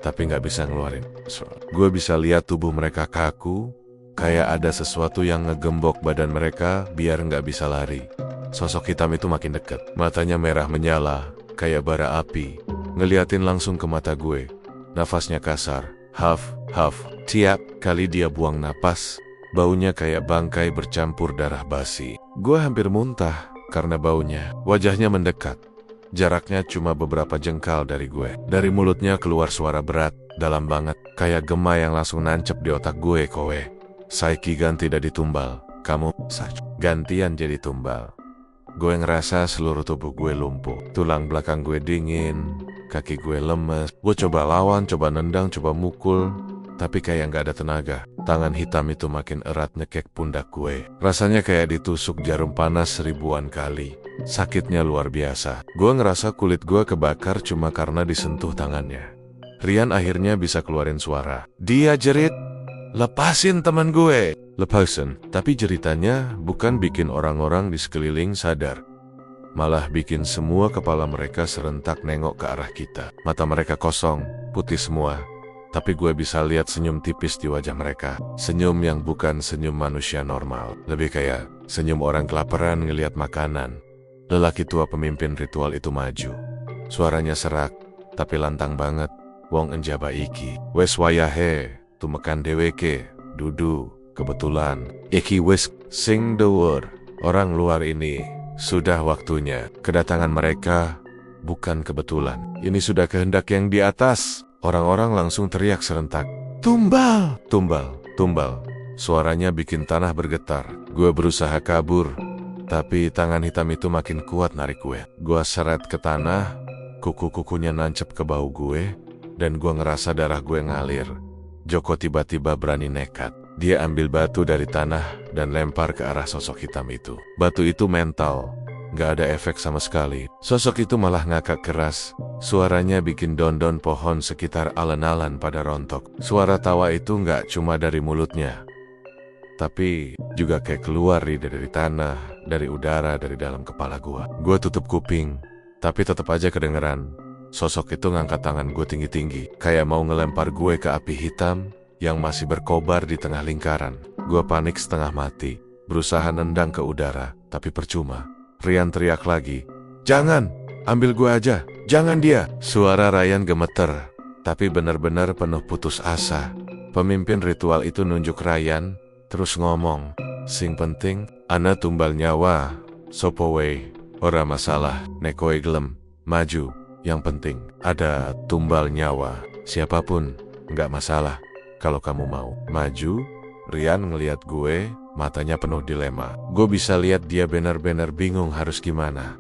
tapi gak bisa ngeluarin. Gue bisa lihat tubuh mereka kaku, kayak ada sesuatu yang ngegembok badan mereka biar gak bisa lari. Sosok hitam itu makin dekat, matanya merah menyala, kayak bara api, ngeliatin langsung ke mata gue. Nafasnya kasar, haf. Tiap kali dia buang napas, baunya kayak bangkai bercampur darah basi. Gue hampir muntah karena baunya. Wajahnya mendekat, jaraknya cuma beberapa jengkal dari gue. Dari mulutnya keluar suara berat, dalam banget, kayak gema yang langsung nancep di otak gue. Kowe, Saiki ganti dari tumbal, kamu gantian jadi tumbal. Gue ngerasa seluruh tubuh gue lumpuh. Tulang belakang gue dingin, kaki gue lemes. Gue coba lawan, coba nendang, coba mukul, tapi kayak gak ada tenaga. Tangan hitam itu makin erat nyekek pundak gue. Rasanya kayak ditusuk jarum panas ribuan kali. Sakitnya luar biasa. Gue ngerasa kulit gue kebakar cuma karena disentuh tangannya. Rian akhirnya bisa keluarin suara. Dia jerit, "Lepasin teman gue!" Lepasin. Tapi jeritannya bukan bikin orang-orang di sekeliling sadar, malah bikin semua kepala mereka serentak nengok ke arah kita. Mata mereka kosong, putih semua, tapi gue bisa lihat senyum tipis di wajah mereka. Senyum yang bukan senyum manusia normal, lebih kayak senyum orang kelaparan ngelihat makanan. Lelaki tua pemimpin ritual itu maju. Suaranya serak, tapi lantang banget. "Wong Enjaba iki, wes wayahe, tumekan deweke, dudu. Kebetulan, iki wis sing the word. Orang luar ini, sudah waktunya. Kedatangan mereka bukan kebetulan. Ini sudah kehendak yang di atas." Orang-orang langsung teriak serentak, "Tumbal! Tumbal! Tumbal!" Suaranya bikin tanah bergetar. Gue berusaha kabur, Tapi tangan hitam itu makin kuat narik gue. Gue seret ke tanah, kuku-kukunya nancep ke bau gue, dan gue ngerasa darah gue ngalir. Joko tiba-tiba berani nekat. Dia ambil batu dari tanah dan lempar ke arah sosok hitam itu. Batu itu mental, gak ada efek sama sekali. Sosok itu malah ngakak keras. Suaranya bikin daun-daun pohon sekitar alon-alon pada rontok. Suara tawa itu gak cuma dari mulutnya, tapi juga kayak keluar dari tanah, dari udara, dari dalam kepala gua. Gua tutup kuping, tapi tetap aja kedengeran. Sosok itu ngangkat tangan gue tinggi-tinggi, kayak mau ngelempar gue ke api hitam yang masih berkobar di tengah lingkaran. Gua panik setengah mati, berusaha nendang ke udara, tapi percuma. Rian teriak lagi, "Jangan, ambil gue aja, jangan dia." Suara Ryan gemeter, tapi benar-benar penuh putus asa. Pemimpin ritual itu nunjuk Ryan, terus ngomong, "Sing penting, ana tumbal nyawa, sopowe, ora masalah, nekoe gelem, maju. Yang penting, ada tumbal nyawa, siapapun, nggak masalah. Kalau kamu mau maju." Rian ngeliat gue, matanya penuh dilema. Gue bisa lihat dia benar-benar bingung harus gimana.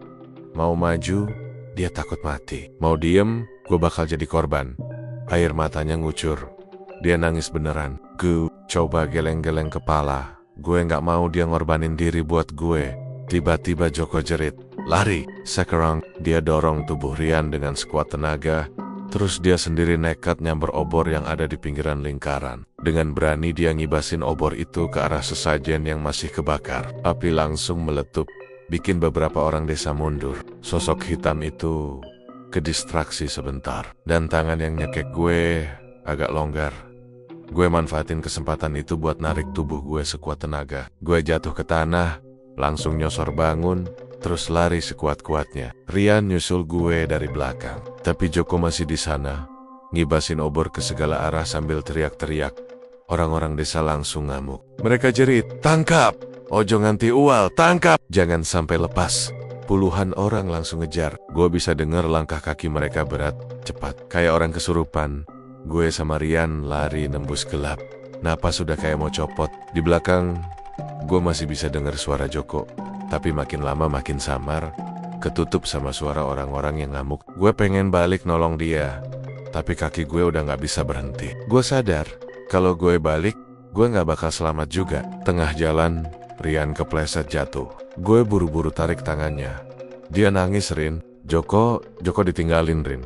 Mau maju, dia takut mati. Mau diem, gue bakal jadi korban. Air matanya ngucur. Dia nangis beneran. Gue coba geleng-geleng kepala. Gue gak mau dia ngorbanin diri buat gue. Tiba-tiba Joko jerit, "Lari!" Sekarang dia dorong tubuh Rian dengan sekuat tenaga. Terus dia sendiri nekat nyamber obor yang ada di pinggiran lingkaran. Dengan berani dia ngibasin obor itu ke arah sesajen yang masih kebakar. Api langsung meletup, bikin beberapa orang desa mundur. Sosok hitam itu kedistraksi sebentar, dan tangan yang nyekek gue agak longgar. Gue manfaatin kesempatan itu buat narik tubuh gue sekuat tenaga. Gue jatuh ke tanah, langsung nyosor bangun, terus lari sekuat-kuatnya. Rian nyusul gue dari belakang, tapi Joko masih di sana, ngibasin obor ke segala arah sambil teriak-teriak. Orang-orang desa langsung ngamuk. Mereka jerit, "Tangkap! Ojo nganti ual, tangkap! Jangan sampai lepas!" Puluhan orang langsung ngejar. Gue bisa dengar langkah kaki mereka berat, cepat, kayak orang kesurupan. Gue sama Rian lari nembus gelap. Napas sudah kayak mau copot. Di belakang, gue masih bisa dengar suara Joko, tapi makin lama makin samar, ketutup sama suara orang-orang yang ngamuk. Gue pengen balik nolong dia, tapi kaki gue udah gak bisa berhenti. Gue sadar, kalau gue balik, gue gak bakal selamat juga. Tengah jalan, Rian kepleset jatuh. Gue buru-buru tarik tangannya. Dia nangis, "Rin, Joko ditinggalin, Rin."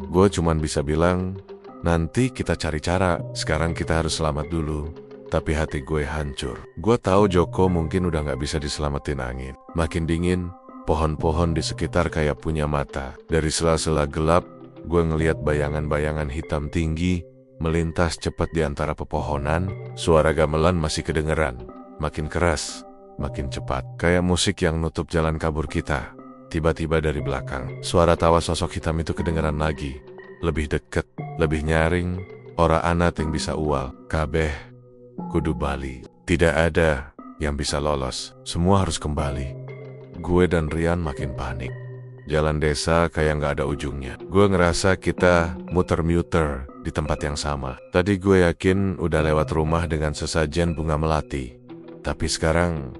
Gue cuman bisa bilang, "Nanti kita cari cara, sekarang kita harus selamat dulu." Tapi hati gue hancur. Gue tahu Joko mungkin udah gak bisa diselamatin angin. Makin dingin, pohon-pohon di sekitar kayak punya mata. Dari sela-sela gelap, gue ngeliat bayangan-bayangan hitam tinggi melintas cepat di antara pepohonan. Suara gamelan masih kedengeran, makin keras, makin cepat, kayak musik yang nutup jalan kabur kita. Tiba-tiba dari belakang, suara tawa sosok hitam itu kedengeran lagi, lebih deket, lebih nyaring. Ora ana yang bisa ual, kabeh kudu bali. Tidak ada yang bisa lolos, semua harus kembali. Gue dan Rian makin panik. Jalan desa kayak gak ada ujungnya. Gue ngerasa kita muter-muter di tempat yang sama. Tadi gue yakin udah lewat rumah dengan sesajen bunga melati, tapi sekarang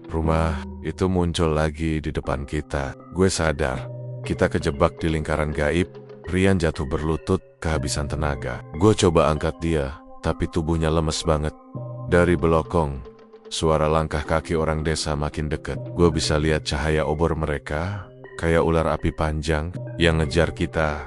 rumah itu muncul lagi di depan kita. Gue sadar kita kejebak di lingkaran gaib. Rian jatuh berlutut, kehabisan tenaga. Gue coba angkat dia, tapi tubuhnya lemes banget. Dari belokong, suara langkah kaki orang desa makin dekat. Gue bisa lihat cahaya obor mereka, kayak ular api panjang yang ngejar kita.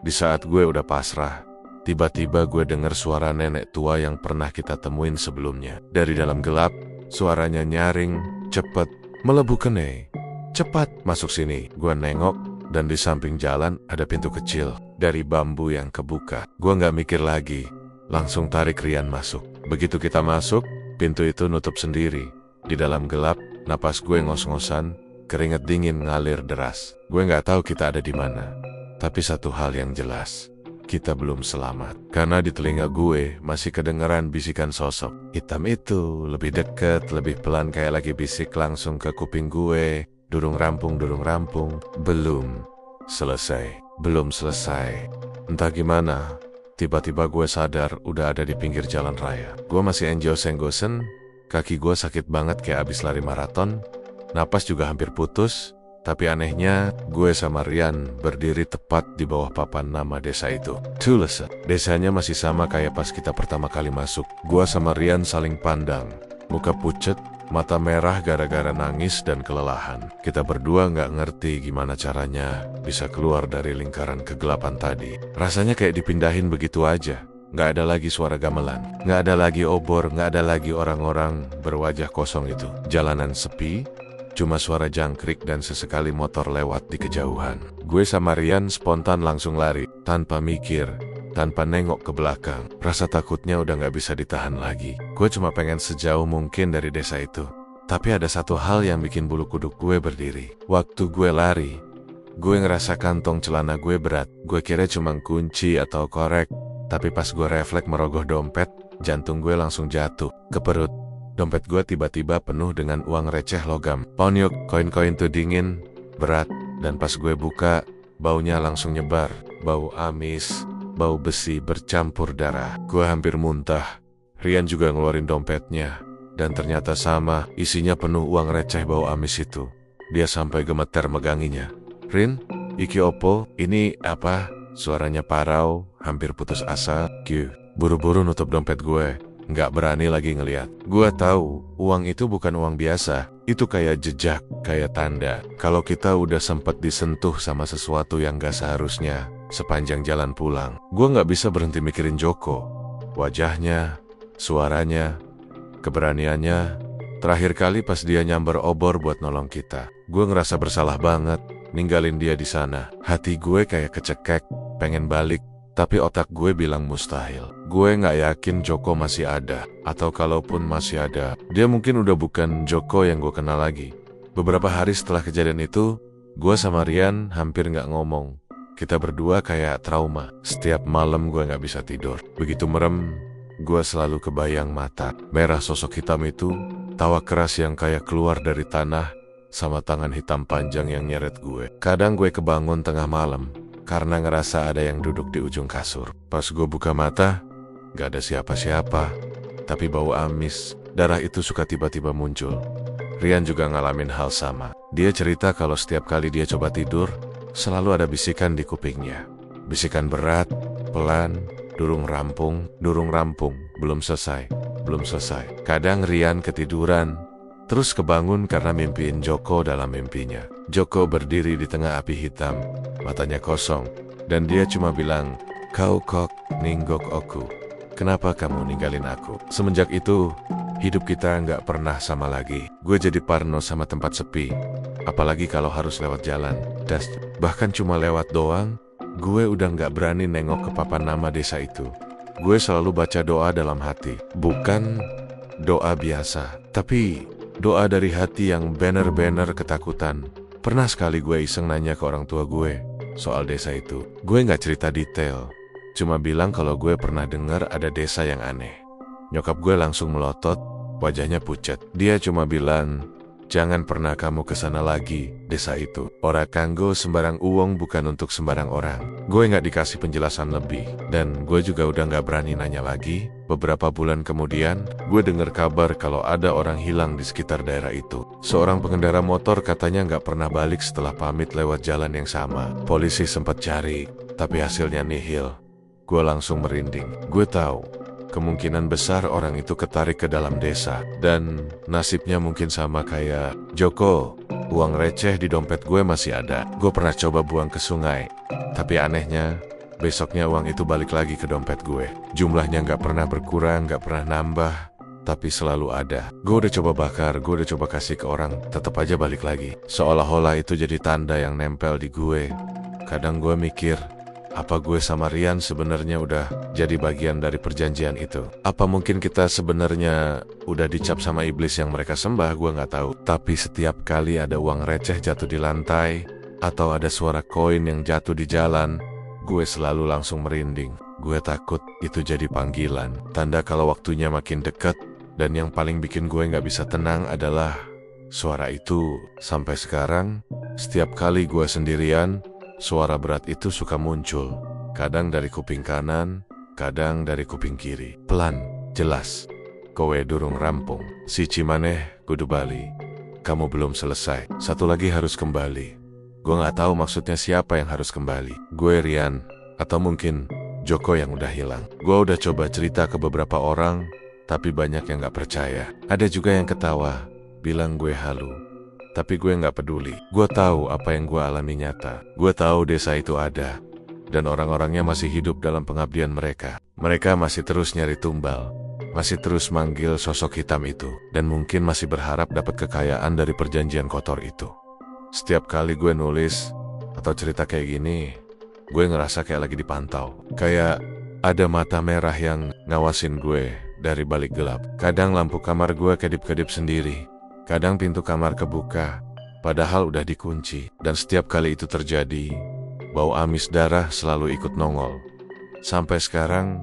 Di saat gue udah pasrah, tiba-tiba gue dengar suara nenek tua yang pernah kita temuin sebelumnya. Dari dalam gelap, suaranya nyaring, "Cepet, melebu kene. Cepat, masuk sini." Gue nengok, dan di samping jalan ada pintu kecil dari bambu yang kebuka. Gue gak mikir lagi, langsung tarik Rian masuk. Begitu kita masuk, pintu itu nutup sendiri. Di dalam gelap, napas gue ngos-ngosan, keringat dingin ngalir deras. Gue gak tahu kita ada di mana, tapi satu hal yang jelas, kita belum selamat. Karena di telinga gue masih kedengeran bisikan sosok hitam itu, lebih dekat, lebih pelan, kayak lagi bisik langsung ke kuping gue. Durung rampung, belum selesai. Entah gimana, tiba-tiba gue sadar udah ada di pinggir jalan raya. Gue masih enjoy senggosen, kaki gue sakit banget kayak abis lari maraton, Napas juga hampir putus. Tapi anehnya, gue sama Rian berdiri tepat di bawah papan nama desa itu. Tulasa. Desanya masih sama kayak pas kita pertama kali masuk. Gue sama Rian saling pandang. Muka pucet, mata merah gara-gara nangis dan kelelahan. Kita berdua nggak ngerti gimana caranya bisa keluar dari lingkaran kegelapan tadi. Rasanya kayak dipindahin begitu aja. Nggak ada lagi suara gamelan. Nggak ada lagi obor, nggak ada lagi orang-orang berwajah kosong itu. Jalanan sepi. Cuma suara jangkrik dan sesekali motor lewat di kejauhan. Gue sama Rian spontan langsung lari, tanpa mikir, tanpa nengok ke belakang. Rasa takutnya udah gak bisa ditahan lagi. Gue cuma pengen sejauh mungkin dari desa itu. Tapi ada satu hal yang bikin bulu kuduk gue berdiri. Waktu gue lari, gue ngerasa kantong celana gue berat. Gue kira cuma kunci atau korek. Tapi pas gue refleks merogoh dompet, jantung gue langsung jatuh ke perut. Dompet gue tiba-tiba penuh dengan uang receh logam. Ponyok, koin-koin tuh dingin, berat, dan pas gue buka, baunya langsung nyebar. Bau amis, bau besi bercampur darah. Gue hampir muntah. Rian juga ngeluarin dompetnya, dan ternyata sama, isinya penuh uang receh bau amis itu. Dia sampai gemeter meganginya. Rin, iki opo, ini apa? Suaranya parau, hampir putus asa. Buru-buru nutup dompet gue. Nggak berani lagi ngeliat. Gua tahu, uang itu bukan uang biasa. Itu kayak jejak, kayak tanda. Kalau kita udah sempat disentuh sama sesuatu yang gak seharusnya sepanjang jalan pulang. Gua nggak bisa berhenti mikirin Joko. Wajahnya, suaranya, keberaniannya. Terakhir kali pas dia nyamber obor buat nolong kita. Gua ngerasa bersalah banget ninggalin dia di sana. Hati gue kayak kecekek, pengen balik. Tapi otak gue bilang mustahil. Gue gak yakin Joko masih ada. Atau kalaupun masih ada, dia mungkin udah bukan Joko yang gue kenal lagi. Beberapa hari setelah kejadian itu, gue sama Rian hampir gak ngomong. Kita berdua kayak trauma. Setiap malam gue gak bisa tidur. Begitu merem, gue selalu kebayang mata merah sosok hitam itu, tawa keras yang kayak keluar dari tanah, sama tangan hitam panjang yang nyeret gue. Kadang gue kebangun tengah malam karena ngerasa ada yang duduk di ujung kasur. Pas gue buka mata, gak ada siapa-siapa. Tapi bau amis, darah itu suka tiba-tiba muncul. Rian juga ngalamin hal sama. Dia cerita kalau setiap kali dia coba tidur, selalu ada bisikan di kupingnya. Bisikan berat, pelan, durung rampung, belum selesai. Kadang Rian ketiduran, terus kebangun karena mimpiin Joko dalam mimpinya. Joko berdiri di tengah api hitam, matanya kosong, dan dia cuma bilang, "Kau kok ninggok aku. Kenapa kamu ninggalin aku?" Semenjak itu, hidup kita nggak pernah sama lagi. Gue jadi parno sama tempat sepi, apalagi kalau harus lewat jalan. Bahkan cuma lewat doang, gue udah nggak berani nengok ke papan nama desa itu. Gue selalu baca doa dalam hati, bukan doa biasa, tapi doa dari hati yang bener-bener ketakutan. Pernah sekali gue iseng nanya ke orang tua gue soal desa itu. Gue gak cerita detail, cuma bilang kalau gue pernah dengar ada desa yang aneh. Nyokap gue langsung melotot, wajahnya pucat. Dia cuma bilang, "Jangan pernah kamu kesana lagi, desa itu. Ora kanggo sembarang uang, bukan untuk sembarang orang." Gue gak dikasih penjelasan lebih, dan gue juga udah gak berani nanya lagi. Beberapa bulan kemudian, gue dengar kabar kalau ada orang hilang di sekitar daerah itu. Seorang pengendara motor katanya gak pernah balik setelah pamit lewat jalan yang sama. Polisi sempat cari, tapi hasilnya nihil. Gue langsung merinding. Gue tahu, kemungkinan besar orang itu ketarik ke dalam desa. Dan nasibnya mungkin sama kayak Joko. Uang receh di dompet gue masih ada. Gue pernah coba buang ke sungai, tapi anehnya, besoknya uang itu balik lagi ke dompet gue. Jumlahnya gak pernah berkurang, gak pernah nambah, tapi selalu ada. Gue udah coba bakar, gue udah coba kasih ke orang, tetap aja balik lagi. Seolah-olah itu jadi tanda yang nempel di gue. Kadang gue mikir, apa gue sama Rian sebenarnya udah jadi bagian dari perjanjian itu? Apa mungkin kita sebenarnya udah dicap sama iblis yang mereka sembah? Gue gak tahu. Tapi setiap kali ada uang receh jatuh di lantai, atau ada suara koin yang jatuh di jalan, gue selalu langsung merinding. Gue takut itu jadi panggilan, tanda kalau waktunya makin dekat. Dan yang paling bikin gue gak bisa tenang adalah suara itu. Sampai sekarang, setiap kali gue sendirian, suara berat itu suka muncul. Kadang dari kuping kanan, kadang dari kuping kiri. Pelan, jelas. Kowe durung rampung. Siji maneh kudu bali. kamu belum selesai. Satu lagi harus kembali. Gue gak tahu maksudnya siapa yang harus kembali. Gue Rian, atau mungkin Joko yang udah hilang. Gue udah coba cerita ke beberapa orang, tapi banyak yang gak percaya. Ada juga yang ketawa, bilang gue halu. Tapi gue gak peduli. Gue tahu apa yang gue alami nyata. Gue tahu desa itu ada, dan orang-orangnya masih hidup dalam pengabdian mereka. Mereka masih terus nyari tumbal, masih terus manggil sosok hitam itu, dan mungkin masih berharap dapat kekayaan dari perjanjian kotor itu. Setiap kali gue nulis atau cerita kayak gini, gue ngerasa kayak lagi dipantau. Kayak ada mata merah yang ngawasin gue dari balik gelap. Kadang lampu kamar gue kedip-kedip sendiri, kadang pintu kamar kebuka, padahal udah dikunci. Dan setiap kali itu terjadi, bau amis darah selalu ikut nongol. Sampai sekarang,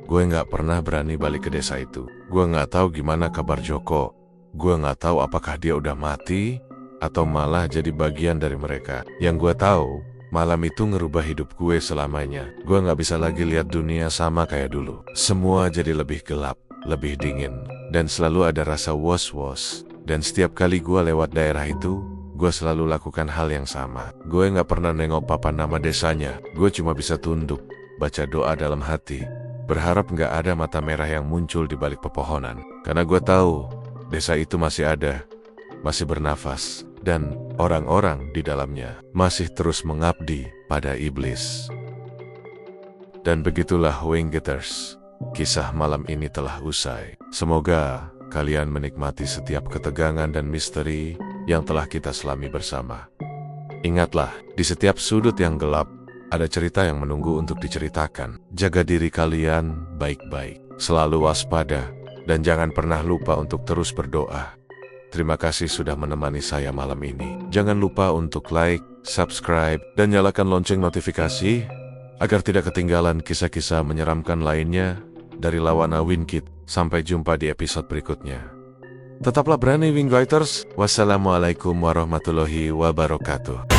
gue gak pernah berani balik ke desa itu. Gue gak tahu gimana kabar Joko. Gue gak tahu apakah dia udah mati atau malah jadi bagian dari mereka. Yang gue tahu, malam itu ngerubah hidup gue selamanya. Gue gak bisa lagi lihat dunia sama kayak dulu. Semua jadi lebih gelap, lebih dingin, dan selalu ada rasa was-was. Dan setiap kali gue lewat daerah itu, gue selalu lakukan hal yang sama. Gue gak pernah nengok papan nama desanya. Gue cuma bisa tunduk, baca doa dalam hati, berharap gak ada mata merah yang muncul di balik pepohonan. Karena gue tahu, desa itu masih ada, masih bernafas, dan orang-orang di dalamnya masih terus mengabdi pada iblis. Dan begitulah Winggetters, kisah malam ini telah usai. Semoga kalian menikmati setiap ketegangan dan misteri yang telah kita selami bersama. Ingatlah, di setiap sudut yang gelap, ada cerita yang menunggu untuk diceritakan. Jaga diri kalian baik-baik, selalu waspada, dan jangan pernah lupa untuk terus berdoa. Terima kasih sudah menemani saya malam ini. Jangan lupa untuk like, subscribe, dan nyalakan lonceng notifikasi agar tidak ketinggalan kisah-kisah menyeramkan lainnya dari Lawana Wingkit. Sampai jumpa di episode berikutnya. Tetaplah berani Winggetters. Wassalamualaikum warahmatullahi wabarakatuh.